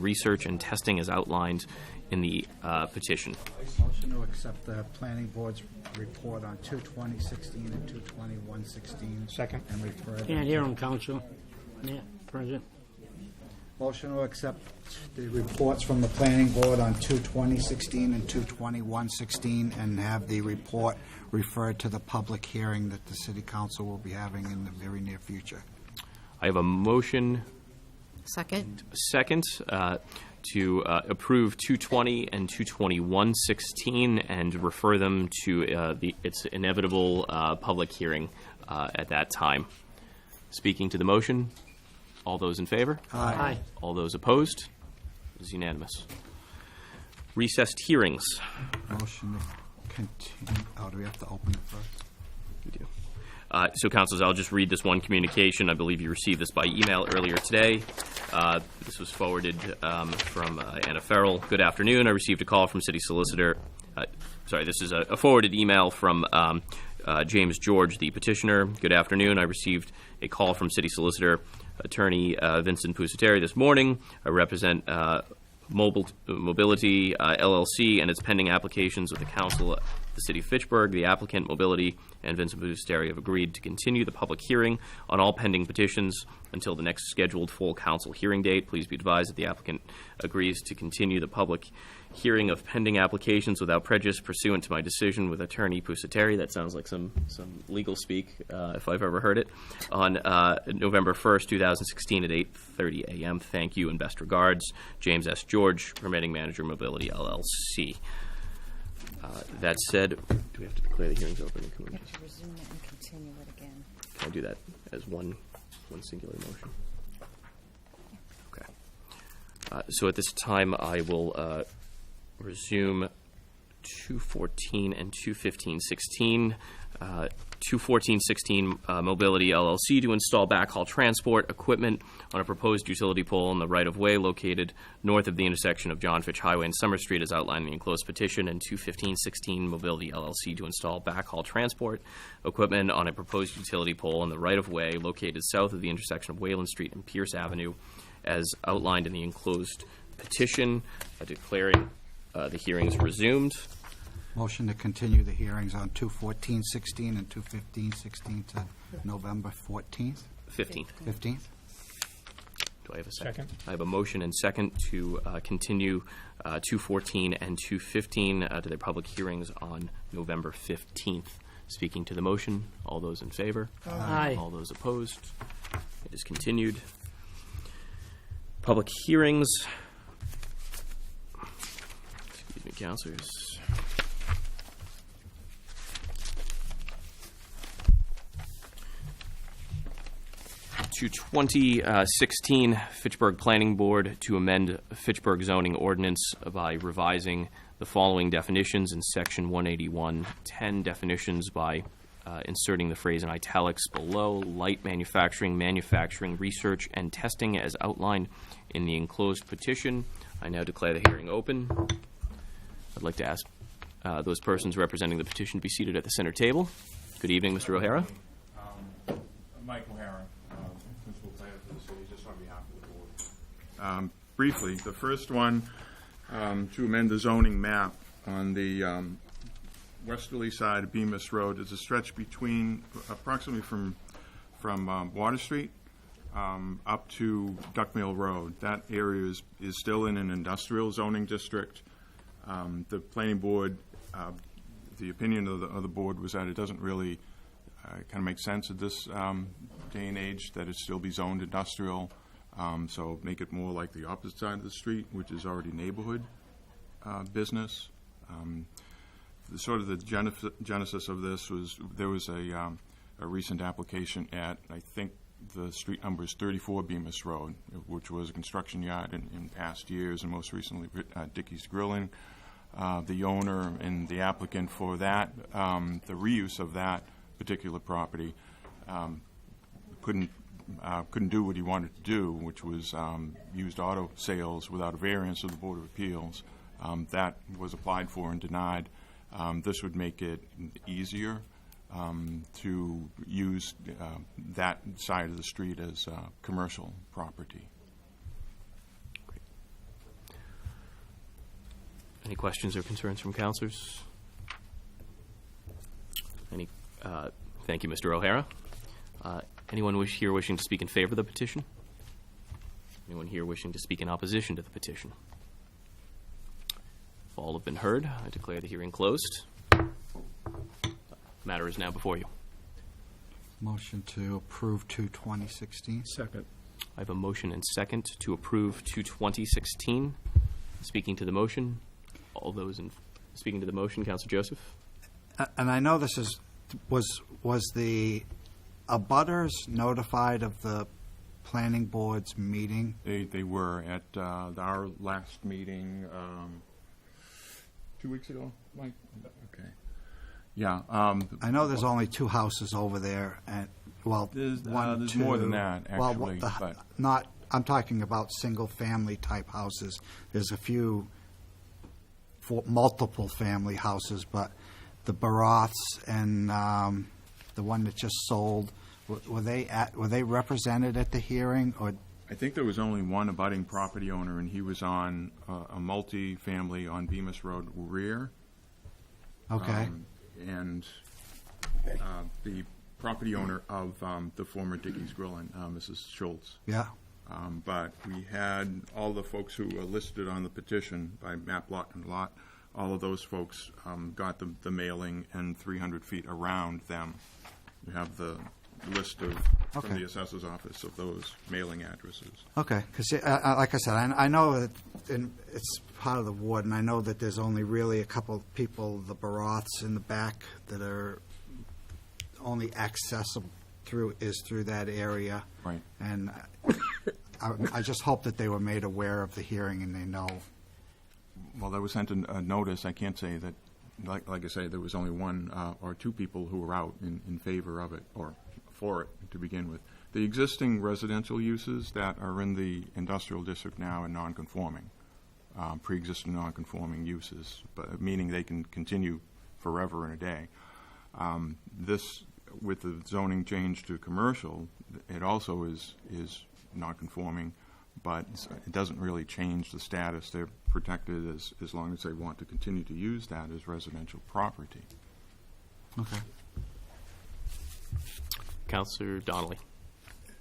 research, and testing as outlined in the petition. Motion to accept the planning board's report on 2/2016 and 2/2116. Second. And refer them. Can't hear him, Counsel. Yeah, President. Motion to accept the reports from the planning board on 2/2016 and 2/2116 and have the report referred to the public hearing that the city council will be having in the very near future. I have a motion Second. second to approve 220 and 22116 and refer them to its inevitable public hearing at that time. Speaking to the motion, all those in favor? Aye. All those opposed? It is unanimous. Recessed hearings. Motion to continue. Oh, do we have to open it first? We do. So, councilors, I'll just read this one communication. I believe you received this by email earlier today. This was forwarded from Anna Farrell. Good afternoon. I received a call from City Solicitor. This is a forwarded email from James George, the petitioner. Good afternoon. I received a call from City Solicitor Attorney Vincent Pusateri this morning. I represent Mobility LLC and its pending applications with the Council The City of Fitchburg, the applicant, Mobility, and Vincent Ballesteri have agreed to continue the public hearing on all pending petitions until the next scheduled full council hearing date. Please be advised that the applicant agrees to continue the public hearing of pending applications without prejudice pursuant to my decision with Attorney Pusateri. That sounds like some legal speak, if I've ever heard it, on November 1st, 2016 at 8:30 a.m. Thank you and best regards. James S. George, Permitting Manager, Mobility, LLC. That said, do we have to declare the hearings open? You have to resume it and continue it again. Can I do that as one singular motion? Okay. So at this time, I will resume 214 and 215-16. 214-16 Mobility LLC to install backhaul transport equipment on a proposed utility pole in the right-of-way located north of the intersection of John Fitch Highway and Summer Street as outlined in the enclosed petition, and 215-16 Mobility LLC to install backhaul transport equipment on a proposed utility pole in the right-of-way located south of the intersection of Wayland Street and Pierce Avenue as outlined in the enclosed petition, declaring the hearings resumed. Motion to continue the hearings on 214-16 and 215-16 to November 14th? 15th. 15th? Do I have a second? I have a motion and second to continue 214 and 215 to their public hearings on November 15th. Speaking to the motion, all those in favor? Aye. All those opposed? It is continued. Public hearings. Excuse me, councilors. 2016 Fitchburg Planning Board to amend Fitchburg zoning ordinance by revising the following definitions in section 181.10 definitions by inserting the phrase in italics below: light manufacturing, manufacturing, research, and testing as outlined in the enclosed petition. I now declare the hearing open. I'd like to ask those persons representing the petition to be seated at the center table. Good evening, Mr. O'Hara. Mike O'Hara, Principal Planner for the city, just on behalf of the board. Briefly, the first one, to amend the zoning map on the westerly side of Bemis Road is a stretch between approximately from Water Street up to Duckmill Road. That area is still in an industrial zoning district. The planning board, the opinion of the board was that it doesn't really kind of make sense at this day and age that it still be zoned industrial. So make it more like the opposite side of the street, which is already neighborhood business. The genesis of this was there was a recent application at, I think the street number is 34 Bemis Road, which was a construction yard in past years, and most recently Dickey's Grilling. The owner and the applicant for that, the reuse of that particular property, couldn't do what he wanted to do, which was used auto sales without a variance of the Board of Appeals. That was applied for and denied. This would make it easier to use that side of the street as commercial property. Great. Any questions or concerns from councilors? Any? Thank you, Mr. O'Hara. Anyone here wishing to speak in favor of the petition? Anyone here wishing to speak in opposition to the petition? If all have been heard, I declare the hearing closed. Matter is now before you. Motion to approve 2/2016. Second. I have a motion and second to approve 2/2016. Speaking to the motion, all those in speaking to the motion, Councilor Joseph. And I know this was the abutters notified of the planning board's meeting? They were at our last meeting 2 weeks ago, Mike? Okay. Yeah. I know there's only two houses over there, and there's more than that, actually. I'm talking about single-family type houses. There's a few multiple family houses, but the Baroths and the one that just sold, were they represented at the hearing, or? I think there was only one abutting property owner, and he was on a multi-family on Bemis Road rear. Okay. And the property owner of the former Dickey's Grillin', Mrs. Schultz. Yeah. But we had all the folks who are listed on the petition by map, lot, and lot, all of those folks got the mailing and 300 feet around them. You have the list of, from Okay. the assessor's office of those mailing addresses. Okay, because like I said, I know that it's part of the ward, and I know that there's only really a couple people, the Baroths in the back, that are only accessible through that area. Right. And I just hope that they were made aware of the hearing and they know. Well, there was sent a notice. I can't say that, like I say, there was only one or two people who were out in favor of it, or for it to begin with. The existing residential uses that are in the industrial district now are non-conforming, pre-existing non-conforming uses, but meaning they can continue forever and a day. This, with the zoning change to commercial, it also is non-conforming, but it doesn't really change the status. They're protected as long as they want to continue to use that as residential property. Okay. Councillor Donnelly.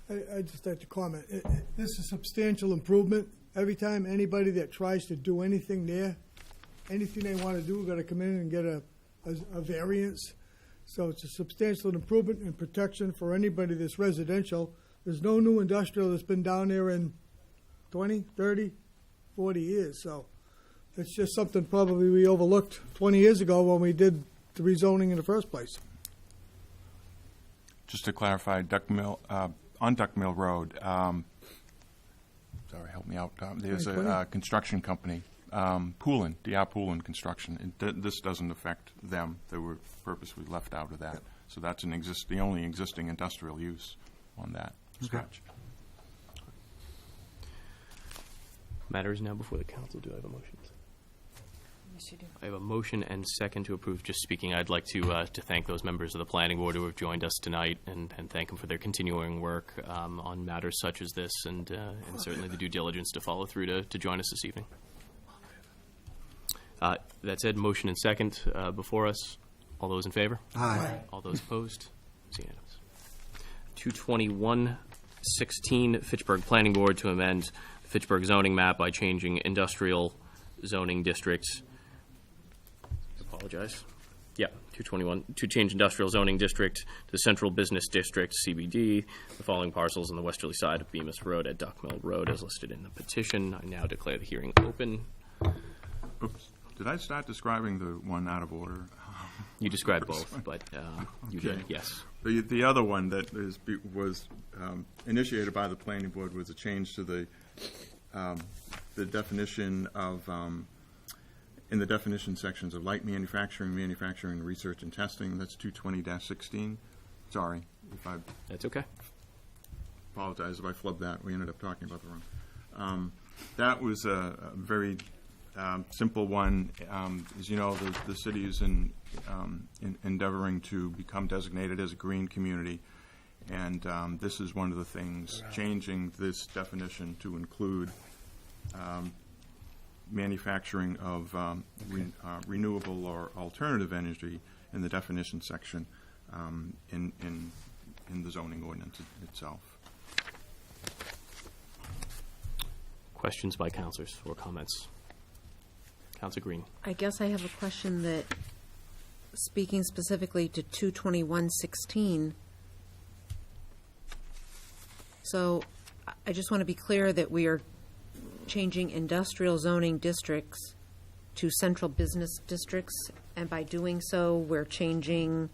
I'd just like to comment. This is a substantial improvement. Every time anybody that tries to do anything there, anything they want to do, got to come in and get a variance. So it's a substantial improvement and protection for anybody that's residential. There's no new industrial that's been down there in 20, 30, 40 years. So it's just something probably we overlooked 20 years ago when we did the rezoning in the first place. Just to clarify, on Duck Mill Road, sorry, help me out. There's a construction company, Poulin, DR Poulin Construction. This doesn't affect them. They were purposely left out of that. So that's the only existing industrial use on that stretch. Matter is now before the council. Do I have a motion? Yes, you do. I have a motion and second to approve. Just speaking, I'd like to thank those members of the planning board who have joined us tonight and thank them for their continuing work on matters such as this and certainly the due diligence to follow through to join us this evening. That said, motion and second before us. All those in favor? Aye. All those opposed? It's unanimous. 221-16, Fitchburg Planning Board to amend the Fitchburg zoning map by changing industrial zoning districts. Apologize. Yeah, 221, to change industrial zoning district to central business district, CBD, the following parcels on the westerly side of Bemis Road at Duck Mill Road as listed in the petition. I now declare the hearing open. Oops. Did I start describing the one out of order? You described both, but you did, yes. The other one that was initiated by the planning board was a change to the definition of, in the definition sections of light manufacturing, research and testing. That's 220-16. Sorry if I... That's okay. Apologize if I flubbed that. We ended up talking about the wrong. That was a very simple one. As you know, the city is endeavoring to become designated as a green community, and this is one of the things, changing this definition to include manufacturing of renewable or alternative energy in the definition section in the zoning ordinance itself. Questions by councilors or comments? Councilor Green. I guess I have a question that, speaking specifically to 221-16, so I just want to be clear that we are changing industrial zoning districts to central business districts, and by doing so, we're changing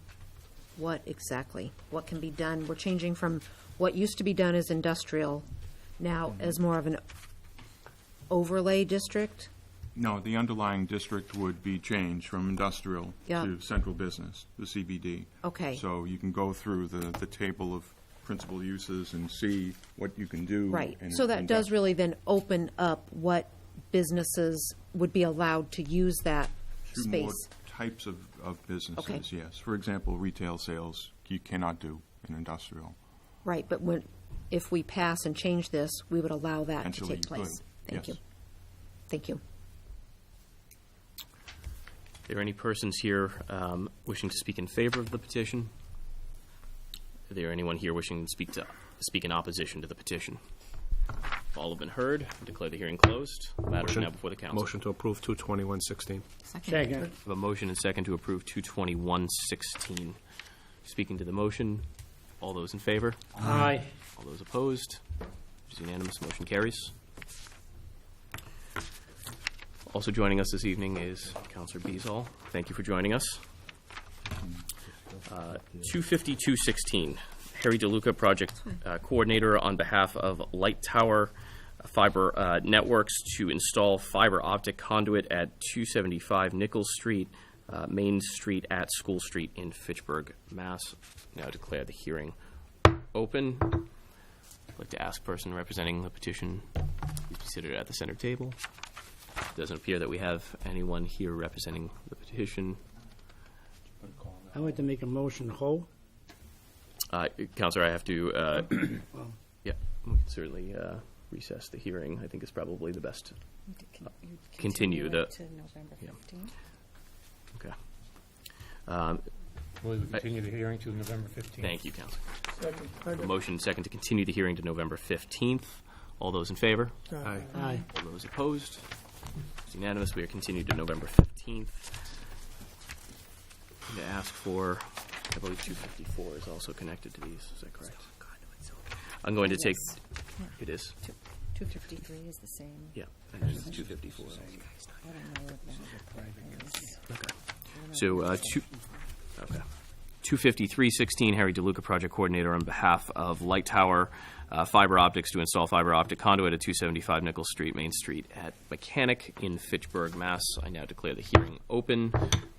what exactly? What can be done? We're changing from what used to be done as industrial now as more of an overlay district? No, the underlying district would be changed from industrial to central business, the CBD. Okay. So you can go through the table of principal uses and see what you can do. Right. So that does really then open up what businesses would be allowed to use that Two space. more types of businesses, Okay. yes. For example, retail sales, you cannot do in industrial. Right, but if we pass and change this, we would allow that to Potentially take you place. could, Thank yes. you. Thank you. there any persons here wishing to speak in favor of the petition? Is there anyone here wishing to speak in opposition to the petition? All have been heard. I declare the hearing closed. The matter is now before the council. Motion to approve 22116. Second. I have a motion and second to approve 22116. Speaking to the motion, all those in favor? Aye. All those opposed? It is unanimous. Motion carries. Also joining us this evening is Councilor Beazall. Thank you for joining us. 25216, Harry DeLuca, project coordinator on behalf of Light Tower Fiber Networks to install fiber optic conduit at 275 Nichols Street, Main Street at School Street in Fitchburg, Mass. Now declare the hearing open. I'd like to ask person representing the petition to be seated at the center table. It doesn't appear that we have anyone here representing the petition. I'd like to make a motion to hold. Counselor, I have to, yeah, we can certainly recess the hearing. I think is probably the best. Continue the. To November 15th. Okay. Will we continue the hearing to November 15th? Thank you, Counselor. Second. A motion second to continue the hearing to November 15th. All those in favor? Aye. Aye. All those opposed? It's unanimous. We are continued to November 15th. I'm going to ask for, I believe 254 is also connected to these. Is that correct? I'm going to take, it is. 253 is the same. Yeah, and then 254. I don't know what that is. Okay. So, 25316, Harry DeLuca, project coordinator on behalf of Light Tower Fiber Optics to install fiber optic conduit at 275 Nichols Street, Main Street at Mechanic in Fitchburg, Mass. I now declare the hearing open.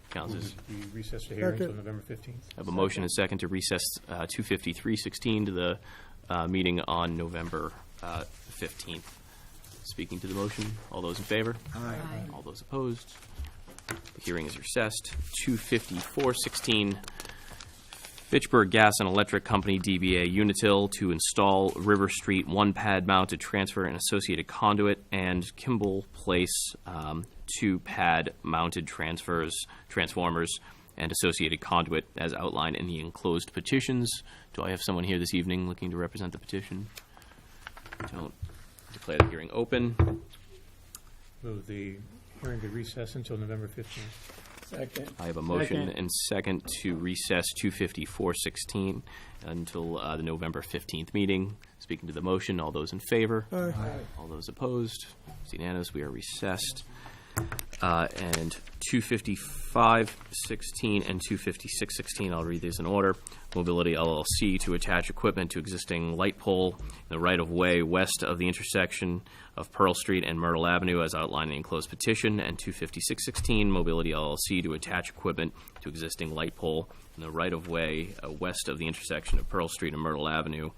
Councilors, We recess the hearing until November 15th. I have a motion and second to recess 25316 to the meeting on November 15th. Speaking to the motion, all those in favor? Aye. All those opposed? The hearing is recessed. 25416, Fitchburg Gas and Electric Company, DBA Unitil, to install River Street one-pad mounted transfer and associated conduit, and Kimball Place two-pad mounted transformers, and associated conduit as outlined in the enclosed petitions. Do I have someone here this evening looking to represent the petition? Don't. Declare the hearing open. Move the hearing to recess until November 15th. Second. I have a motion and second to recess 25416 until the November 15th meeting. Speaking to the motion, all those in favor? Aye. All those opposed? It's unanimous. We are recessed. And 25516 and 25616, I'll read these in order. Mobility LLC to attach equipment to existing light pole in the right-of-way west of the intersection of Pearl Street and Myrtle Avenue as outlined in the enclosed petition. And 25616, Mobility LLC to attach equipment to existing light pole in the right-of-way west of the intersection of Pearl Street and Myrtle Avenue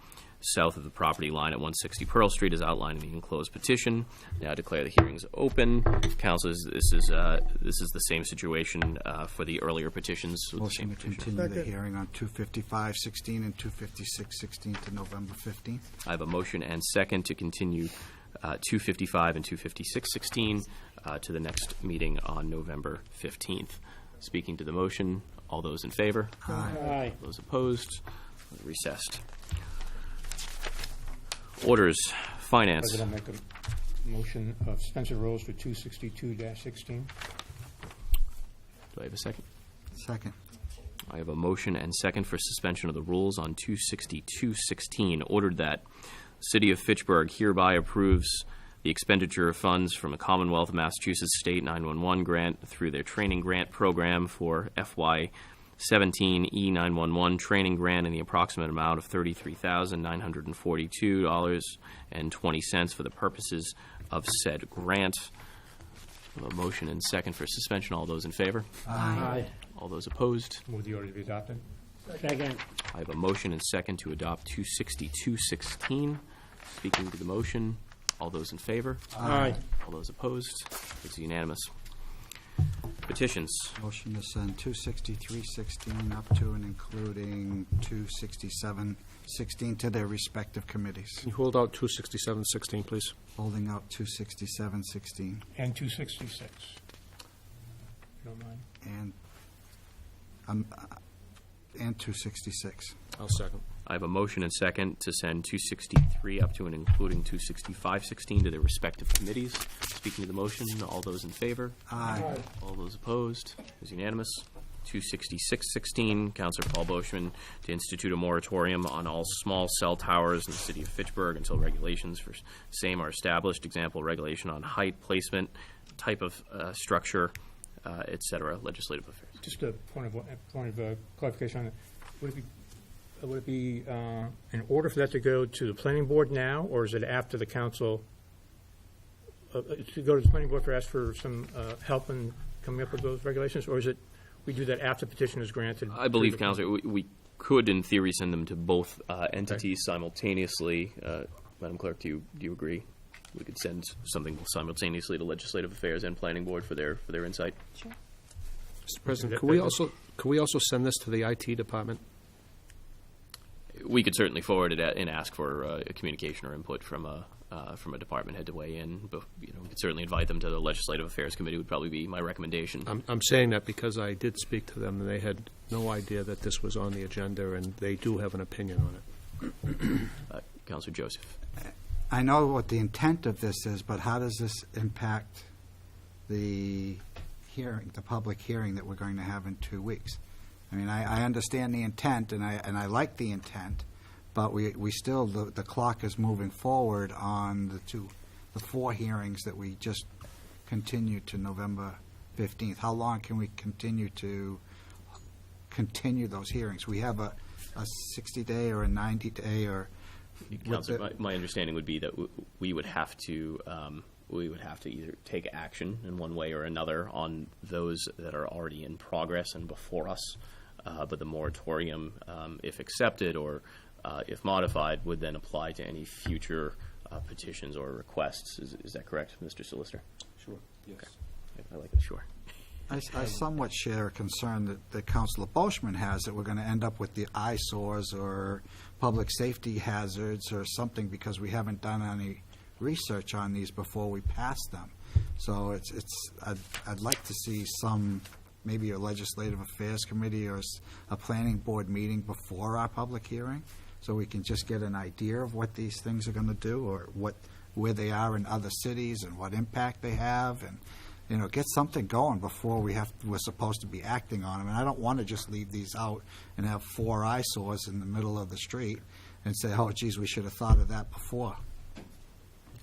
south of the property line at 160 Pearl Street as outlined in the enclosed petition. Now I declare the hearings open. Councilors, this is the same situation for the earlier petitions. with the Motion same to petition. continue the hearing on 25516 and 25616 to November 15th. I have a motion and second to continue 255 and 25616 to the next meeting on November 15th. Speaking to the motion, all those in favor? Aye. Those opposed? Recessed. Orders, finance. President, I'll make a motion of suspension of rules for 262-16. Do I have a second? Second. I have a motion and second for suspension of the rules on 26216. Ordered that the City of Fitchburg hereby approves the expenditure of funds from a Commonwealth of Massachusetts State 911 grant through their training grant program for FY 17 E911 training grant in the approximate amount of $33,942.20 for the purposes of said grant. A motion and second for suspension. All those in favor? Aye. All those opposed? Move the order to be adopted. Second. I have a motion and second to adopt 26216. Speaking to the motion, all those in favor? Aye. All those opposed? It's unanimous. Petitions. Motion to send 26316 up to and including 26716 to their respective committees. Can you hold out 26716, please? Holding out 26716. And 266. you don't mind. And 266. I'll second. I have a motion and second to send 263 up to and including 265-16 to their respective committees. Speaking of the motion, all those in favor? Aye. All those opposed? It is unanimous. 266-16, Councilor Paul Boishman to institute a moratorium on all small cell towers in the city of Fitchburg until regulations for same are established. Example, regulation on height, placement, type of structure, et cetera, legislative affairs. Just a point of clarification on that. Would it be in order for that to go to the planning board now, or is it after the council, to go to the planning board to ask for some help in coming up with those regulations, or is it we do that after petition is granted? I believe, Councilor, we could, in theory, send them to both entities simultaneously. Madam Clerk, do you agree? We could send something simultaneously to Legislative Affairs and Planning Board for their insight. Sure. Mr. President, could we also send this to the IT department? We could certainly forward it and ask for a communication or input from a department head to weigh in. But we could certainly invite them to the Legislative Affairs Committee. Would probably be my recommendation. I'm saying that because I did speak to them, and they had no idea that this was on the agenda, and they do have an opinion on it. Councilor Joseph. I know what the intent of this is, but how does this impact the hearing, the public hearing that we're going to have in 2 weeks? I mean, I understand the intent, and I like the intent, but we still, the clock is moving forward on the 4 hearings that we just continued to November 15th. How long can we continue those hearings? We have a 60-day or a 90-day or... Councilor, my understanding would be that we would have to either take action in one way or another on those that are already in progress and before us. But the moratorium, if accepted or if modified, would then apply to any future petitions or requests. Is that correct, Mr. Solicitor? Sure. Yes. Okay. I like it. Sure. I somewhat share a concern that Councilor Boishman has, that we're going to end up with the eyesores or public safety hazards or something because we haven't done any research on these before we pass them. So I'd like to see maybe a Legislative Affairs Committee or a Planning Board meeting before our public hearing, so we can just get an idea of what these things are going to do, or where they are in other cities and what impact they have, and get something going before we're supposed to be acting on them. And I don't want to just leave these out and have 4 eyesores in the middle of the street and say, oh, geez, we should have thought of that before.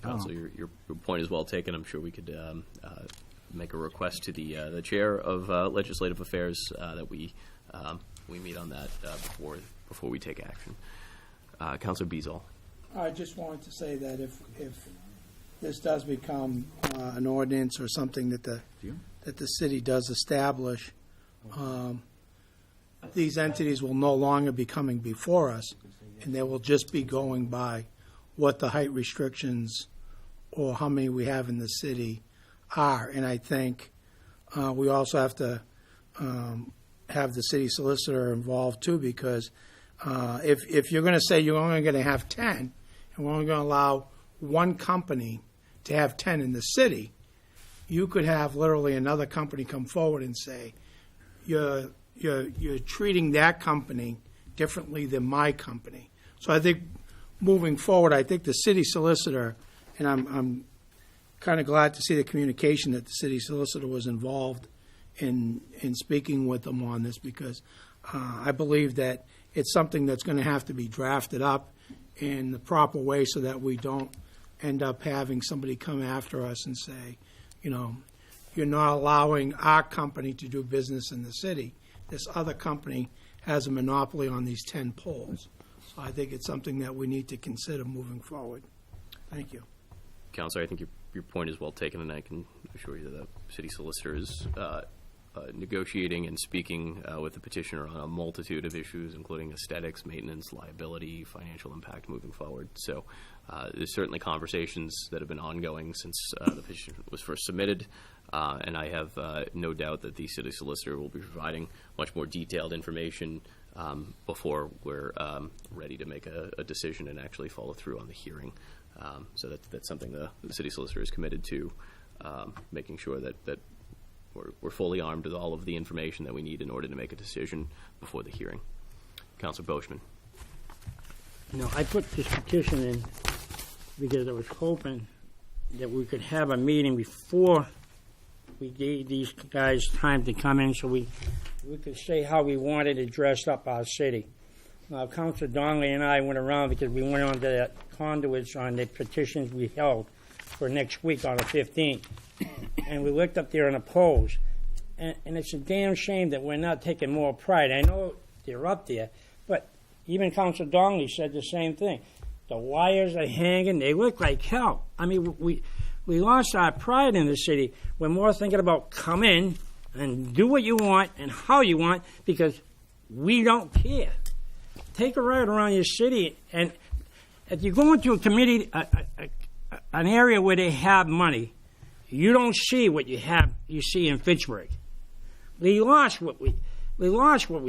Councilor, your point is well taken. I'm sure we could make a request to the chair of Legislative Affairs that we meet on that before we take action. Councilor Beazall. I just wanted to say that if this does become an ordinance or something that the city does establish, these entities will no longer be coming before us, and they will just be going by what the height restrictions or how many we have in the city are. And I think we also have to have the city solicitor involved too, because if you're going to say you're only going to have 10, and we're only going to allow one company to have 10 in the city, you could have literally another company come forward and say, you're treating that company differently than my company. So I think moving forward, I think the city solicitor, and I'm kind of glad to see the communication that the city solicitor was involved in speaking with them on this, because I believe that it's something that's going to have to be drafted up in the proper way so that we don't end up having somebody come after us and say, you're not allowing our company to do business in the city. This other company has a monopoly on these 10 poles. So I think it's something that we need to consider moving forward. Thank you. Councilor, I think your point is well taken, and I can assure you that the city solicitor is negotiating and speaking with the petitioner on a multitude of issues, including aesthetics, maintenance, liability, financial impact moving forward. So there's certainly conversations that have been ongoing since the petition was first submitted, and I have no doubt that the city solicitor will be providing much more detailed information before we're ready to make a decision and actually follow through on the hearing. So that's something the city solicitor is committed to, making sure that we're fully armed with all of the information that we need in order to make a decision before the hearing. Councilor Boschman. No, I put this petition in because I was hoping that we could have a meeting before we gave these guys time to come in so we could say how we wanted to dress up our city. Now, Councilor Donnelly and I went around because we went on to the conduits on the petitions we held for next week on the 15th. And we looked up there and opposed. And it's a damn shame that we're not taking more pride. I know they're up there, but even Councilor Donnelly said the same thing. The wires are hanging. They look like hell. I mean, we lost our pride in the city. We're more thinking about come in and do what you want and how you want because we don't care. Take a ride around your city, and if you go into a committee, an area where they have money, you don't see what you see in Fitchburg. We lost what we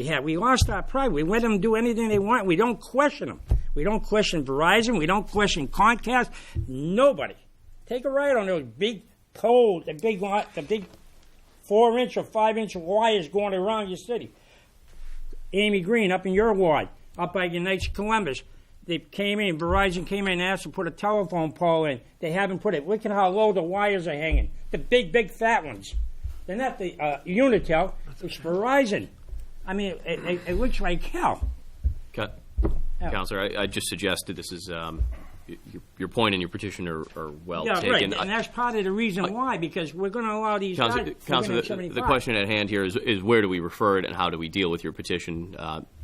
had. We lost our pride. We let them do anything they want. We don't question them. We don't question Verizon. We don't question Comcast. Nobody. Take a ride on those big poles, the big 4-inch or 5-inch wires going around your city. Amy Green up in your ward, up by your Knights of Columbus. They came in, Verizon came in and asked to put a telephone pole in. They haven't put it. Look at how low the wires are hanging. The big fat ones. They're not the Unitel. It's Verizon. I mean, it looks like hell. Councilor, I just suggested this is your point and your petition are well taken. Right, and that's part of the reason why, because we're going to allow these guys. Councilor, the question at hand here is where do we refer it and how do we deal with your petition?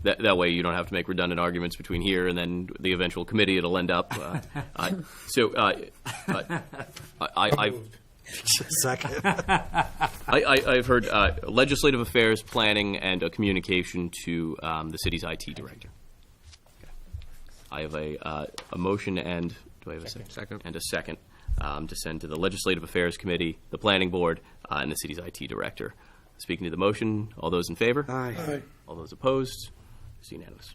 That way you don't have to make redundant arguments between here and then the eventual committee it'll end up. Second. I've heard legislative affairs, planning, and a communication to the city's IT director. I have a motion and do I have a second? And a second to send to the Legislative Affairs Committee, the Planning Board, and the city's IT director. Speaking to the motion, all those in favor? Aye. All those opposed? It's unanimous.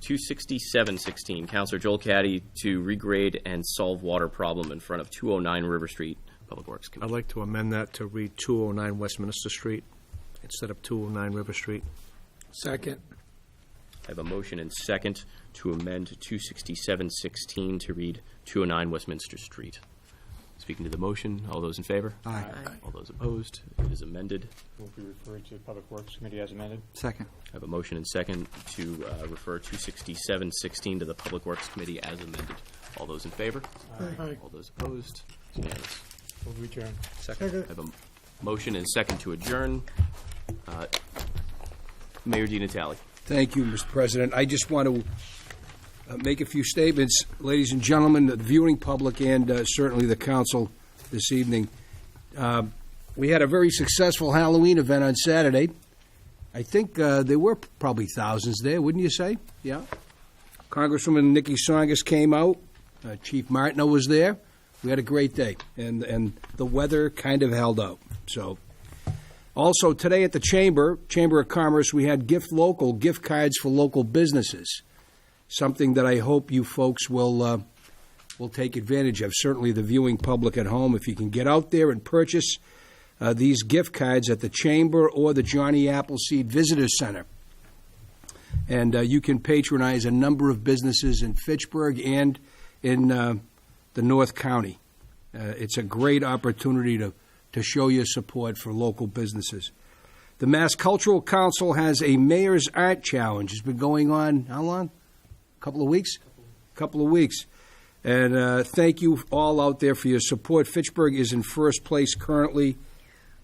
267-16, Councilor Joel Caddy to regrade and solve water problem in front of 209 River Street, Public Works Committee. I'd like to amend that to read 209 Westminster Street instead of 209 River Street. Second. I have a motion and second to amend 267-16 to read 209 Westminster Street. Speaking to the motion, all those in favor? Aye. All those opposed? It is amended. Will be referred to Public Works Committee as amended. Second. I have a motion and second to refer 267-16 to the Public Works Committee as amended. All those in favor? Aye. All those opposed? It's unanimous. Will we adjourn? Second. I have a motion and second to adjourn. Mayor DiNatale. Thank you, Mr. President. I just want to make a few statements, ladies and gentlemen, the viewing public, and certainly the council this evening. We had a very successful Halloween event on Saturday. I think there were probably thousands there, wouldn't you say? Yeah. Congresswoman Nikki Tsongas came out. Chief Martineau was there. We had a great day, and the weather kind of held out. So, also today at the Chamber of Commerce, we had gift cards for local businesses. Something that I hope you folks will take advantage of. Certainly the viewing public at home, if you can get out there and purchase these gift cards at the Chamber or the Johnny Appleseed Visitor Center. And you can patronize a number of businesses in Fitchburg and in the North County. It's a great opportunity to show your support for local businesses. The Mass Cultural Council has a Mayor's Art Challenge. It's been going on, how long? Couple of weeks. And thank you all out there for your support. Fitchburg is in first place currently,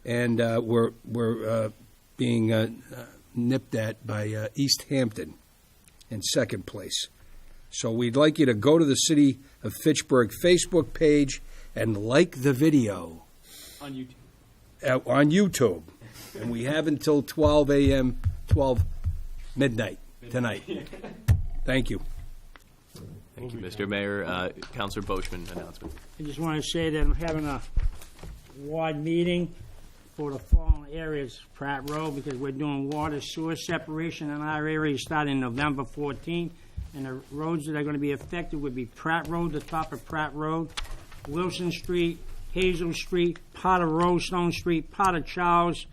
and we're being nipped at by East Hampton in second place. So we'd like you to go to the City of Fitchburg Facebook page and like the video. On YouTube. On YouTube. And we have until 12 midnight tonight. Thank you. Thank you, Mr. Mayor. Councilor Boschman, announcement. I just want to say that I'm having a ward meeting for the following areas, Pratt Road, because we're doing water sewer separation in our area starting November 14th. And the roads that are going to be affected would be Pratt Road, the top of Pratt Road, Wilson Street, Hazel Street, part of Rosestone Street, part of Charles,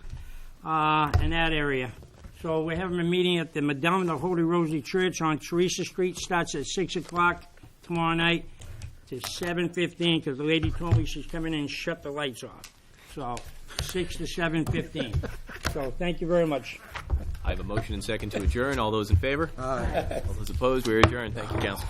in that area. So we're having a meeting at the Madonna Holy Rosalie Church on Teresa Street. Starts at 6 o'clock tomorrow night to 7:15, because the lady told me she's coming in and shut the lights off. So 6 to 7:15. So thank you very much. I have a motion and second to adjourn. All those in favor? Aye. All those opposed, we are adjourned. Thank you, council.